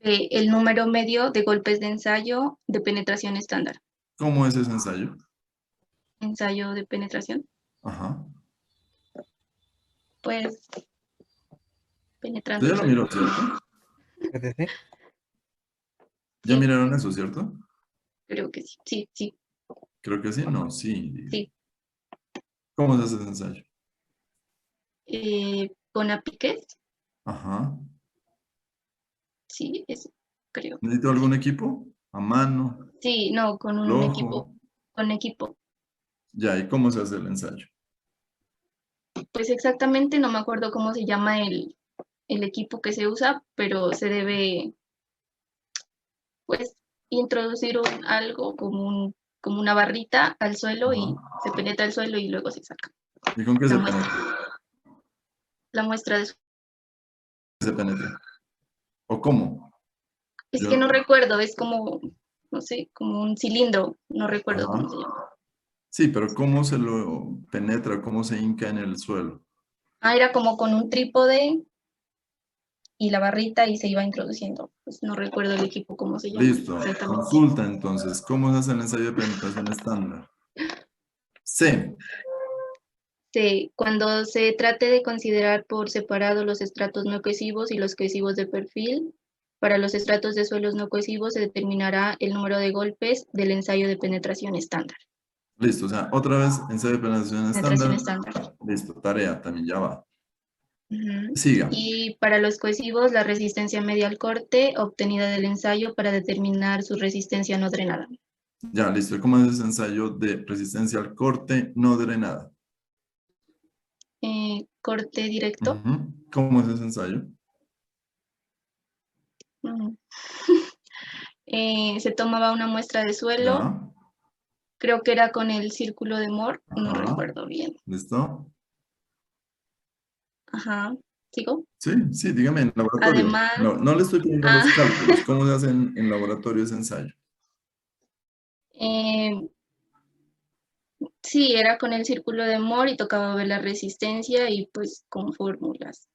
El número medio de golpes de ensayo de penetración estándar. ¿Cómo es ese ensayo? Ensayo de penetración. Ajá. Pues penetrando Usted el ya lo suelo. miró, ¿cierto? ¿Ya miraron eso, cierto? Creo que sí. Sí. Creo que sí. No, sí. Sí. ¿Cómo se hace ese ensayo? Con apiques. Ajá. Sí, eso creo. ¿Necesito algún equipo? ¿A mano? Sí, no, con ¿Al un equipo. ojo? Con equipo. Ya, ¿y cómo se hace el ensayo? Pues exactamente no me acuerdo cómo se llama el equipo que se usa, pero se debe, pues, introducir algo como una barrita al suelo y se penetra el suelo y luego se saca. ¿Y con qué La se muestra. penetra? La muestra de ¿Se penetra? ¿O cómo? Es que no recuerdo, es como, no sé, como un cilindro, no recuerdo Ajá. cómo se llama. Sí, pero ¿cómo se lo penetra? ¿Cómo se hinca en el suelo? Ah, era como con un trípode y la barrita y se iba introduciendo. Pues no recuerdo el equipo cómo se llama Listo. exactamente. Consulta entonces. ¿Cómo se hace el ensayo de penetración estándar? C. Cuando se trate de considerar por separado los estratos no cohesivos y los cohesivos de perfil, para los estratos de suelos no cohesivos se determinará el número de golpes del ensayo de penetración estándar. Listo, o sea, otra vez ensayo de penetración Penetración estándar. estándar. Listo, tarea también ya va. Ujú. Siga. Y para los cohesivos, la resistencia media al corte obtenida del ensayo para determinar su resistencia no drenada. Ya, listo. ¿Cómo es ese ensayo de resistencia al corte no drenada? Corte directo. Ujú. ¿Cómo es ese ensayo? Mm. Se tomaba una muestra de suelo. Ya. Creo que era con el círculo de Moore, no Ajá. recuerdo bien. ¿Listo? Ajá. ¿Sigo? Sí, sí, dígame, en laboratorio. Además, No le estoy pidiendo los cálculos. ¿Cómo se hace en laboratorio ese ensayo? Sí, era con el círculo de Moore y tocaba ver la resistencia y pues con fórmulas.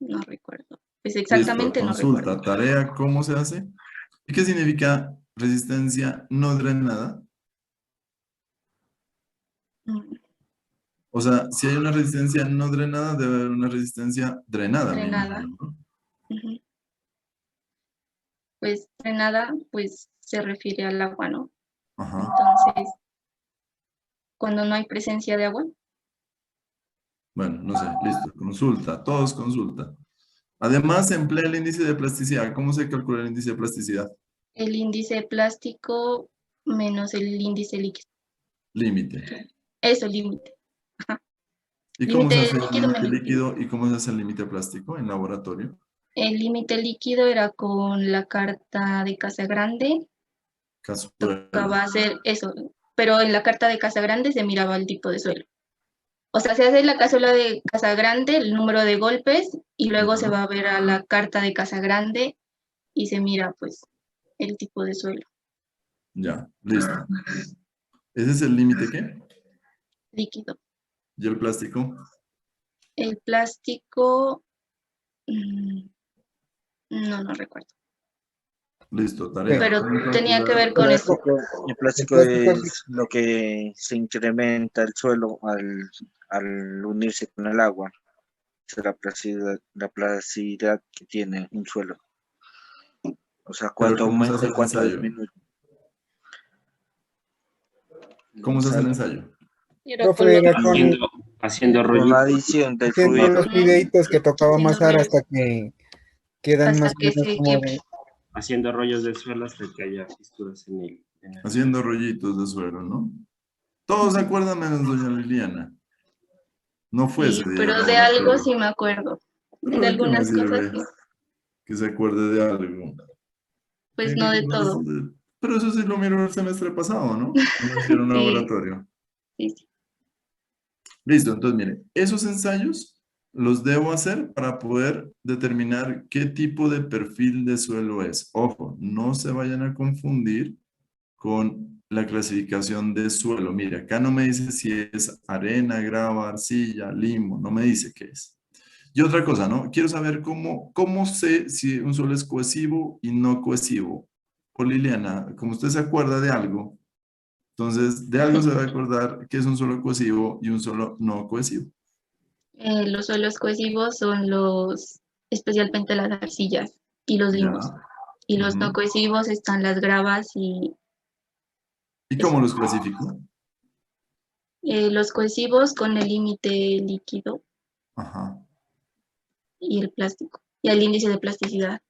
No recuerdo. Pues Listo, exactamente no recuerdo. consulta, tarea, ¿cómo se hace? ¿Y qué significa resistencia no drenada? O sea, si hay una resistencia no drenada, debe haber una resistencia drenada, me Drenada. imagino, ¿no? Ujú. Pues drenada, pues se refiere al agua, ¿no? Ajá. Entonces, cuando no hay presencia de agua. Bueno, no sé, listo, consulta, todos consulta. Además, se emplea el índice de plasticidad. ¿Cómo se calcula el índice de plasticidad? El índice plástico menos el índice líquido. Límite. Eso, límite. ¿Y cómo se Límite hace el líquido límite menos líquido. líquido y cómo se hace el límite plástico en laboratorio? El límite líquido era con la carta de Casagrande. Cazuela. Tocaba hacer eso, pero en la carta de Casagrande se miraba el tipo de suelo. O sea, se hace la cazuela de Casagrande, el número de golpes, y luego se va a ver a la carta de Casagrande y se mira, pues, el tipo de suelo. Ya, listo. ¿Ese es el límite qué? Líquido. ¿Y el plástico? El plástico, no recuerdo. Listo, tarea. Pero ¿Cómo tenía que calcular? ver con eso. El plástico plástico es lo que se incrementa el suelo al unirse con el agua. Es la plasticidad que tiene un suelo. O sea, Pero cuánto ¿cómo se hace aumenta y el cuánto ensayo? disminuye. ¿Cómo se hace el ensayo? Profe, era Haciendo Con la rollitos, adición del haciendo fluido. los videitos que tocaba Haciendo amasar rollos. hasta que quedan más Hasta o que menos se como quiebre. de... haciendo rollos de suelo hasta que haya fisuras en el Haciendo rollitos de suelo, ¿no? Todos se acuerdan menos doña Liliana. No fue Sí, ese día al pero de algo laboratorio. sí me acuerdo. No, De ¿de qué me algunas cosas sirve sí, que se acuerde de algo? pues Tiene no que de todo. acordarse Pero eso sí lo miró el semestre pasado, ¿no? No hicieron Sí, laboratorio. sí. Listo, entonces mire, esos ensayos los debo hacer para poder determinar qué tipo de perfil de suelo es. Ojo, no se vayan a confundir con la clasificación de suelo. Mire, acá no me dice si es arena, grava, arcilla, limo, no me dice qué es. Y otra cosa, ¿no? Quiero saber cómo sé si un suelo es cohesivo y no cohesivo. Por Liliana, como usted se acuerda de algo, entonces de algo se va a acordar que es un suelo cohesivo y un suelo no cohesivo. Los suelos cohesivos son especialmente las arcillas y los Ya. limos. Y los no Ujú. cohesivos están las gravas y ¿Y eso. cómo los clasifico? Los cohesivos con el límite líquido Ajá. y el plástico. Y el índice de plasticidad.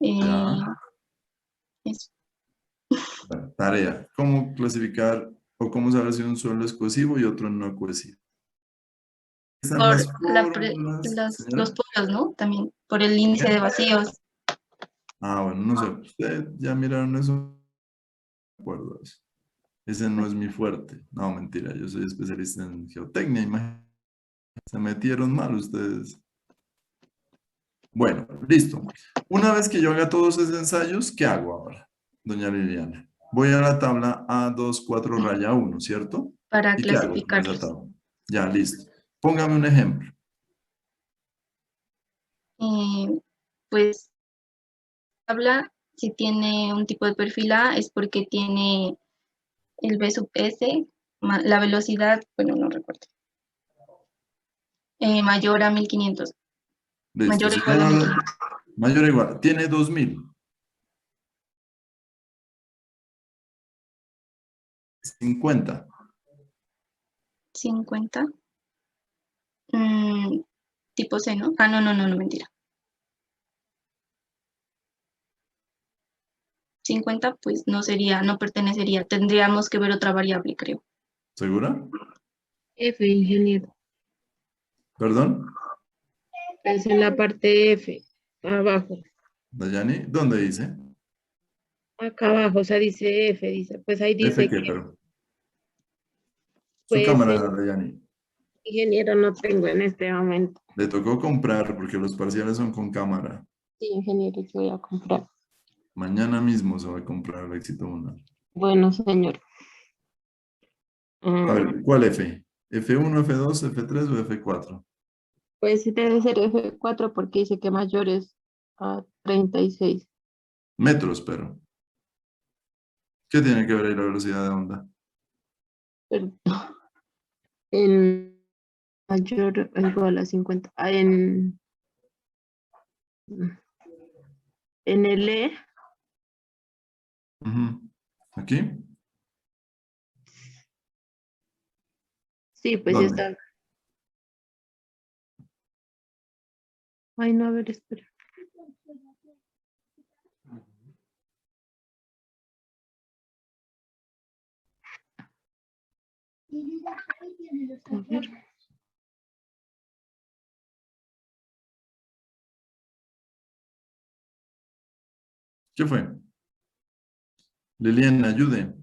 Ya. Eso. Bueno, tarea. ¿Cómo clasificar o cómo saber si un suelo es cohesivo y otro no cohesivo? Están Por las fórmulas, los señora. polos, ¿no? También por el índice de vacíos. Ah, bueno, no sé. Usted ya miraron eso. No me acuerdo de eso. Ese no es mi fuerte. No, mentira. Yo soy especialista en geotecnia. Imagínense. Se metieron mal ustedes. Bueno, listo. Una vez que yo haga todos esos ensayos, ¿qué hago ahora, doña Liliana? Voy a la tabla A24 raya 1, ¿cierto? Para ¿Y qué hago con esa clasificarlos. tabla? Ya, listo. Póngame un ejemplo. Pues habla, si tiene un tipo de perfil A, es porque tiene el B sub S, la velocidad, bueno, no recuerdo, mayor a 1500. Listo. Mayor o Si igual a tiene 1500. mayor o igual, tiene 2000. 50. 50. Tipo C, ¿no? Ah, no, mentira. 50, pues no sería, no pertenecería. Tendríamos que ver otra variable, creo. ¿Segura? F, ingeniero. ¿Perdón? Es en la parte F, abajo. Dayani, ¿dónde dice? Acá abajo, o sea, dice F, dice, pues ahí ¿F dice qué, que, pero? Su pues, cámara, Dayani. ingeniero no tengo en este momento. Le tocó comprar porque los parciales son con cámara. Sí, ingeniero, yo voy a comprar. Mañana mismo se va a comprar el éxito 1. Bueno, señor. A ver, ¿cuál F? ¿F1, F2, F3 o F4? Pues debe ser F4 porque dice que mayor es a 36. Metros, pero. ¿Qué tiene que ver ahí la velocidad de onda? Pero, en mayor o igual a 50. En el E, ¿Aquí? sí, pues ¿Dónde? está Ay, no, a ver, espera. A ver. ¿Qué fue? Liliana, ayude.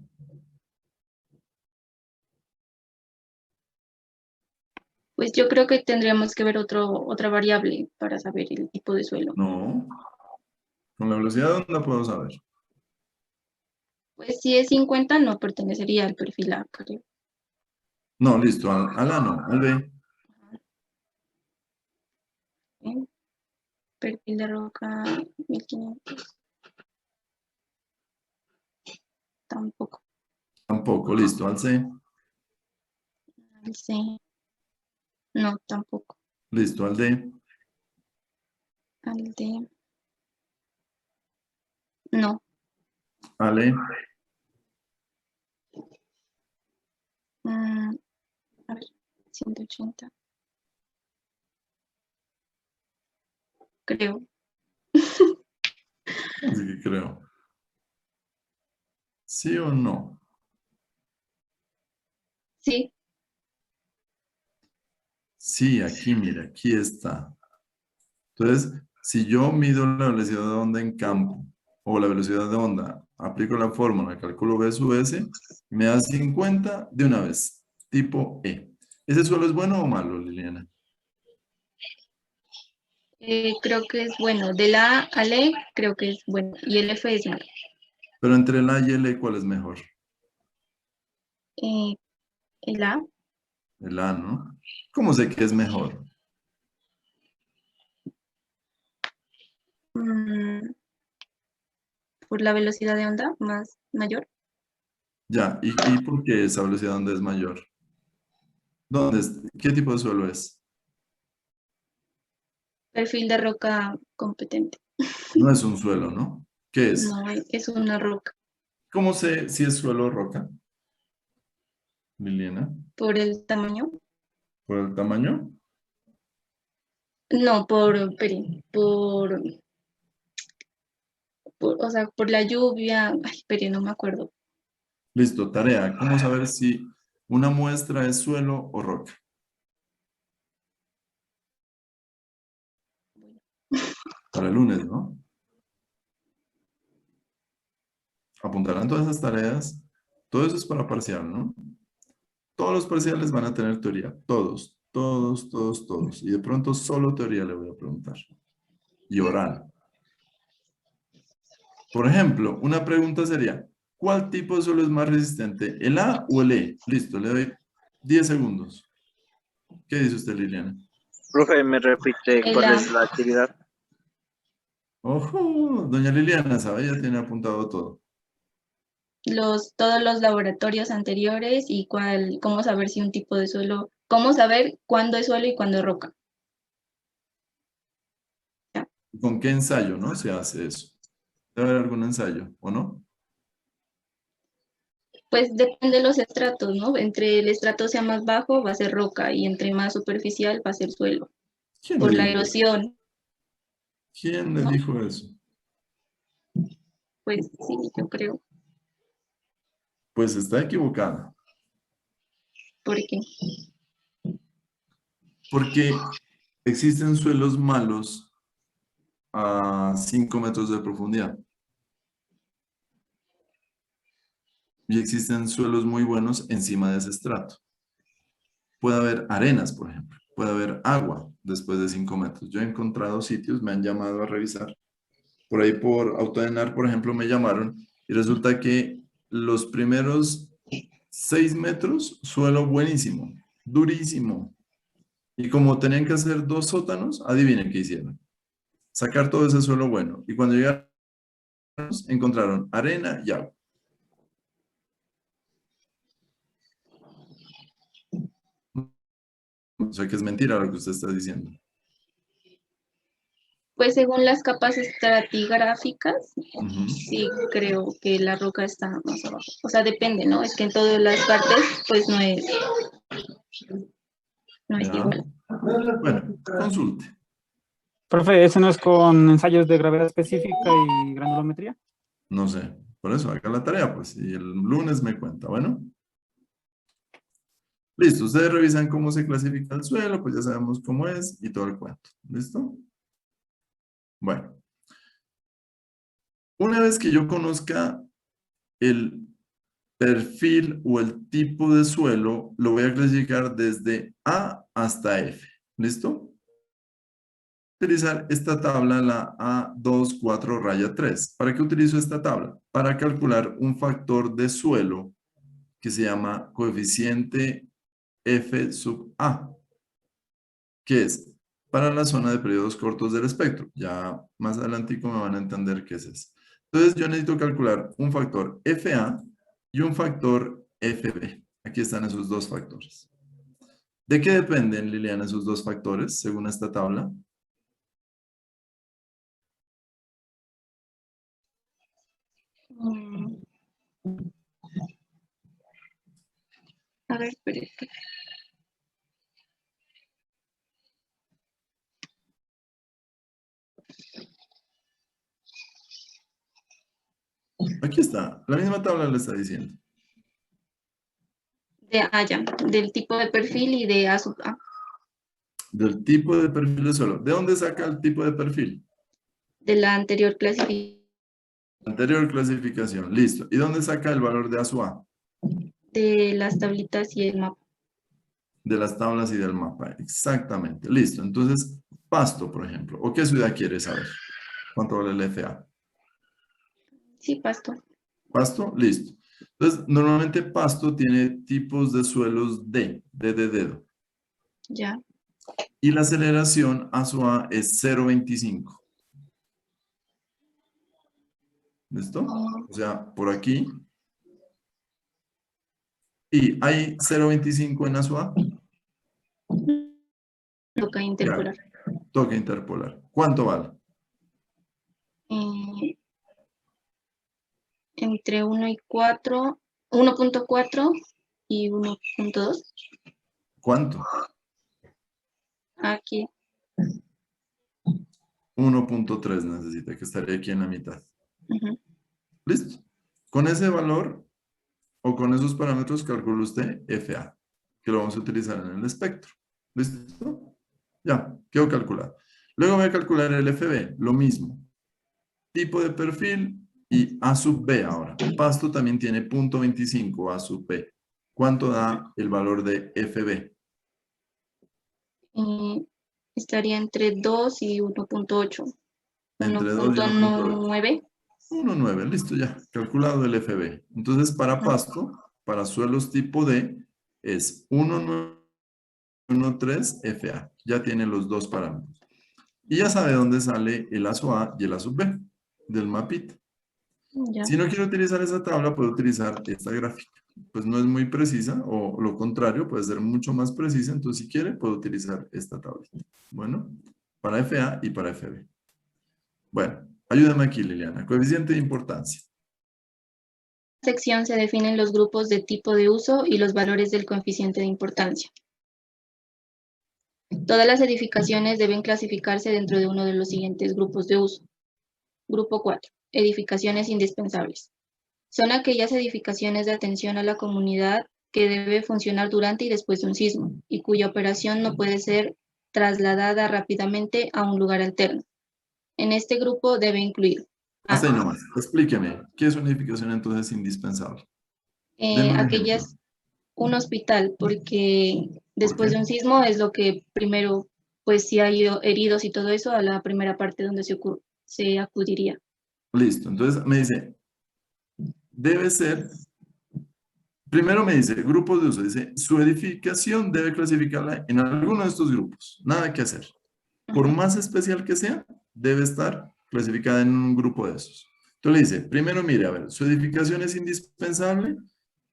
Pues yo creo que tendríamos que ver otra variable para saber el tipo de suelo. No. Con la velocidad de onda puedo saber. Pues si es 50 no pertenecería al perfil A, creo. No, listo. Al A no, al B. ¿Eh? Perfil de roca 1500. Tampoco. Tampoco, listo. Al C. Al C. No, tampoco. Listo. Al D. Al D. No. Al E. A ver, 180. Creo. Así que creo. ¿Sí o no? Sí. Sí, aquí, mira, aquí está. Entonces, si yo mido la velocidad de onda en campo o la velocidad de onda, aplico la fórmula, calculo B sub S, me da 50 de una vez, tipo E. ¿Ese suelo es bueno o malo, Liliana? Creo que es bueno. De la A al E, creo que es bueno. Y el F es malo. Pero entre el A y el E, ¿cuál es mejor? El A. El A, ¿no? ¿Cómo sé que es mejor? Por la velocidad de onda mayor. Ya, ¿y por qué esa velocidad de onda es mayor? ¿Qué tipo de suelo es? Perfil de roca competente. No es un suelo, ¿no? ¿Qué es? No, es una roca. ¿Cómo sé si es suelo o roca? Liliana, Por el tamaño. ¿por el tamaño? No, o sea, por la lluvia. Ay, pero no me acuerdo. Listo, tarea. ¿Cómo saber si una muestra es suelo o roca? Para el lunes, ¿no? Apuntarán todas esas tareas. Todo eso es para parcial, ¿no? Todos los parciales van a tener teoría. Todos, todos, todos, todos. Y de pronto solo teoría le voy a preguntar. Y oral. Por ejemplo, una pregunta sería, ¿cuál tipo de suelo es más resistente? ¿El A o el E? Listo, le doy 10 segundos. ¿Qué dice usted, Liliana? Profe, ¿me repite El cuál A. es la actividad? Ojo, doña Liliana, ¿sabe? Ya tiene apuntado todo. Todos los laboratorios anteriores y cómo saber si un tipo de suelo, cómo saber cuándo es suelo y cuándo es roca. ¿Con qué ensayo, no? Se hace eso. ¿Debe haber algún ensayo, o no? Pues depende de los estratos, ¿no? Entre el estrato sea más bajo va a ser roca y entre más superficial va a ser suelo. ¿Quién Por le la dijo eso? erosión, ¿Quién le ¿no? dijo eso? Pues sí, yo creo. Pues está equivocada. ¿Por qué? Porque existen suelos malos a 5 metros de profundidad. Y existen suelos muy buenos encima de ese estrato. Puede haber arenas, por ejemplo. Puede haber agua después de 5 metros. Yo he encontrado sitios, me han llamado a revisar. Por ahí por Autodenar, por ejemplo, me llamaron y resulta que los primeros 6 metros, suelo buenísimo, durísimo. Y como tenían que hacer 2 sótanos, adivinen qué hicieron. Sacar todo ese suelo bueno. Y cuando llegaron, encontraron arena y agua. O sea que es mentira lo que usted está diciendo. Pues según las capas estratigráficas, Ujú. sí creo que la roca está más abajo. O sea, depende, ¿no? Es que en todas las partes, pues no es Ya. igual. Bueno, consulte. Profe, ¿eso no es con ensayos de gravedad específica y granulometría? No sé, por eso haga la tarea, pues, y el lunes me cuenta, bueno. Listo, ustedes revisan cómo se clasifica el suelo, pues ya sabemos cómo es y todo el cuento. ¿Listo? Bueno. Una vez que yo conozca el perfil o el tipo de suelo, lo voy a clasificar desde A hasta F. ¿Listo? Utilizar esta tabla, la A24 raya 3. ¿Para qué utilizo esta tabla? Para calcular un factor de suelo que se llama coeficiente F sub A, que es para la zona de periodos cortos del espectro. Ya más adelantico me van a entender qué es eso. Entonces yo necesito calcular un factor FA y un factor FB. Aquí están esos dos factores. ¿De qué dependen, Liliana, esos dos factores, según esta tabla? A ver, espere. Aquí está, la misma tabla le está diciendo. Del tipo de perfil y de A sub A. Del tipo de perfil de suelo. ¿De dónde saca el tipo de perfil? De la anterior clasificación. Anterior clasificación, listo. ¿Y dónde saca el valor de A sub A? De las tablitas y el mapa. De las tablas y del mapa, exactamente. Listo, entonces, Pasto, por ejemplo. ¿O qué ciudad quieres saber? ¿Cuánto vale el FA? Sí, Pasto. Pasto, listo. Entonces, normalmente Pasto tiene tipos de suelos D, de dedo. Ya. Y la aceleración A sub A es 0.25. ¿Listo? O sea, por aquí. ¿Y hay 0.25 en A sub A? Toca interpolar. Toca interpolar. ¿Cuánto vale? Entre 1 y 4, 1.4 y 1.2. ¿Cuánto? Aquí. 1.3 necesita, que estaría aquí en la mitad. Ujú. ¿Listo? Con ese valor o con esos parámetros calcula usted FA, que lo vamos a utilizar en el espectro. ¿Listo? Ya, quedó calculado. Luego voy a calcular el FB, lo mismo. Tipo de perfil y A sub B ahora. Pasto también tiene 0.25 A sub B. ¿Cuánto da el valor de FB? Estaría entre 2 y 1.8. Entre 2 y 1.8. 1.9. 1.9, listo ya, calculado el FB. Entonces, para Pasto, para suelos tipo D, es 1.913 FA. Ya tiene los dos parámetros. Y ya sabe dónde sale el A sub A y el A sub B del mapita. Ya. Si no quiere utilizar esa tabla, puede utilizar esta gráfica. Pues no es muy precisa, o lo contrario, puede ser mucho más precisa. Entonces, si quiere, puede utilizar esta tablita. Bueno, para FA y para FB. Bueno, ayúdame aquí, Liliana. Coeficiente de importancia. En esta sección se definen los grupos de tipo de uso y los valores del coeficiente de importancia. Todas las edificaciones deben clasificarse dentro de uno de los siguientes grupos de uso. Grupo 4. Edificaciones indispensables. Son aquellas edificaciones de atención a la comunidad que debe funcionar durante y después de un sismo y cuya operación no puede ser trasladada rápidamente a un lugar alterno. En este grupo debe incluir Hasta ahí nomás. Explíqueme, ¿qué es una edificación entonces indispensable? aquellas, un hospital, porque después de un sismo es lo que primero, pues si hay heridos y todo eso, a la primera parte donde se acudiría. Listo, entonces me dice, debe ser, primero me dice, grupos de uso, dice, su edificación debe clasificarla en alguno de estos grupos, nada que hacer. Por más especial que sea, debe estar clasificada en un grupo de esos. Entonces le dice, primero mire, a ver, su edificación es indispensable,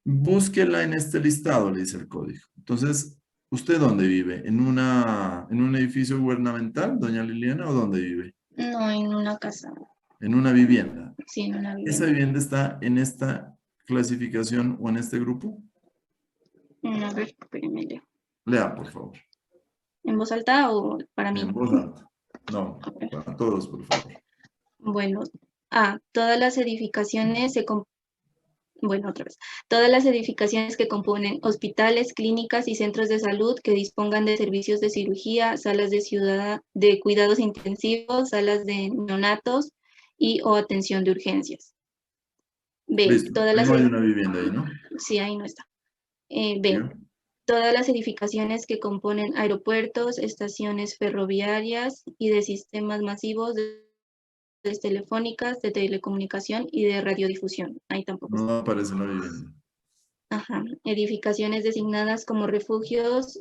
búsquela en este listado, le dice el código. Entonces, ¿usted dónde vive? ¿En un edificio gubernamental, doña Liliana, o dónde vive? No, en una casa. En una vivienda. Sí, en una vivienda. ¿Esa vivienda está en esta clasificación o en este grupo? A ver, espérenme, leo. Lea, por favor. ¿En voz alta o para mí? En voz alta. No, para todos, por favor. Bueno, todas las edificaciones otra vez. Todas las edificaciones que componen hospitales, clínicas y centros de salud que dispongan de servicios de cirugía, salas de cuidados intensivos, salas de neonatos y o atención de urgencias. B. Listo. Todas las No hay una vivienda ahí, ¿no? Sí, ahí no está. B. Siga. Todas las edificaciones que componen aeropuertos, estaciones ferroviarias y de sistemas masivos de redes telefónicas, de telecomunicación y de radiodifusión. Ahí tampoco está. No aparece la vivienda. Ajá. Edificaciones designadas como refugios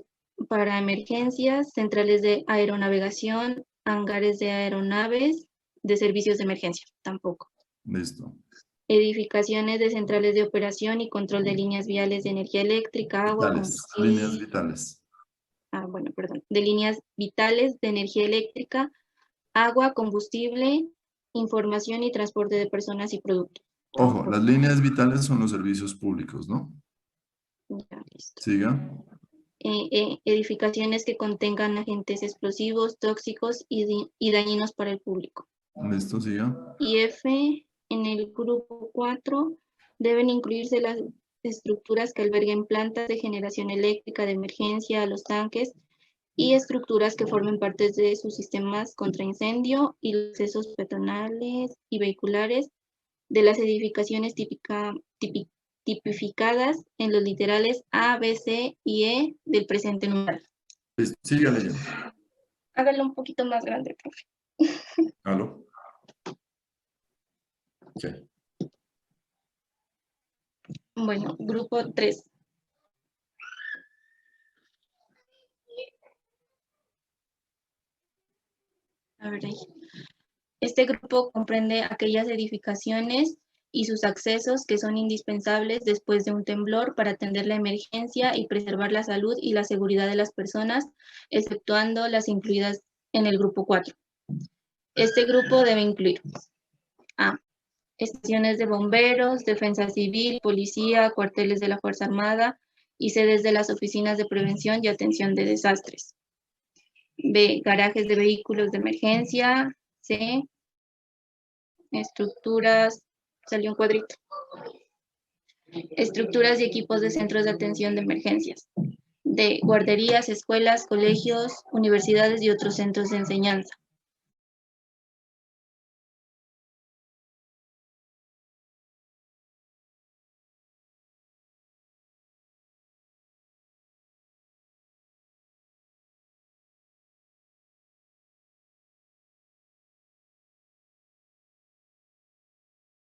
para emergencias, centrales de aeronavegación, hangares de aeronaves, de servicios de emergencia. Tampoco. Listo. Edificaciones de centrales de operación y control de líneas viales de energía eléctrica, agua, Vitales, combustible. líneas vitales. De líneas vitales de energía eléctrica, agua, combustible, información y transporte de personas y productos. Ojo, las líneas vitales son los servicios públicos, ¿no? Ya, listo. Siga. Edificaciones que contengan agentes explosivos, tóxicos y dañinos para el público. Listo, siga. Y F, en el grupo 4, deben incluirse las estructuras que alberguen plantas de generación eléctrica de emergencia, los tanques y estructuras que formen parte de sus sistemas contra incendio y los accesos peatonales y vehiculares de las edificaciones tipificadas en los literales A, B, C y E del presente numeral. Listo, siga leyendo. Hágalo un poquito más grande, profe. ¿Aló? Ok. Bueno, grupo 3. A ver ahí. Este grupo comprende aquellas edificaciones y sus accesos que son indispensables después de un temblor para atender la emergencia y preservar la salud y la seguridad de las personas, exceptuando las incluidas en el grupo 4. Este grupo debe incluir A. Estaciones de bomberos, defensa civil, policía, cuarteles de la Fuerza Armada y sedes de las oficinas de prevención y atención de desastres. B. Garajes de vehículos de emergencia. C. Estructuras, salió un cuadrito. Estructuras y equipos de centros de atención de emergencias. D. Guarderías, escuelas, colegios, universidades y otros centros de enseñanza.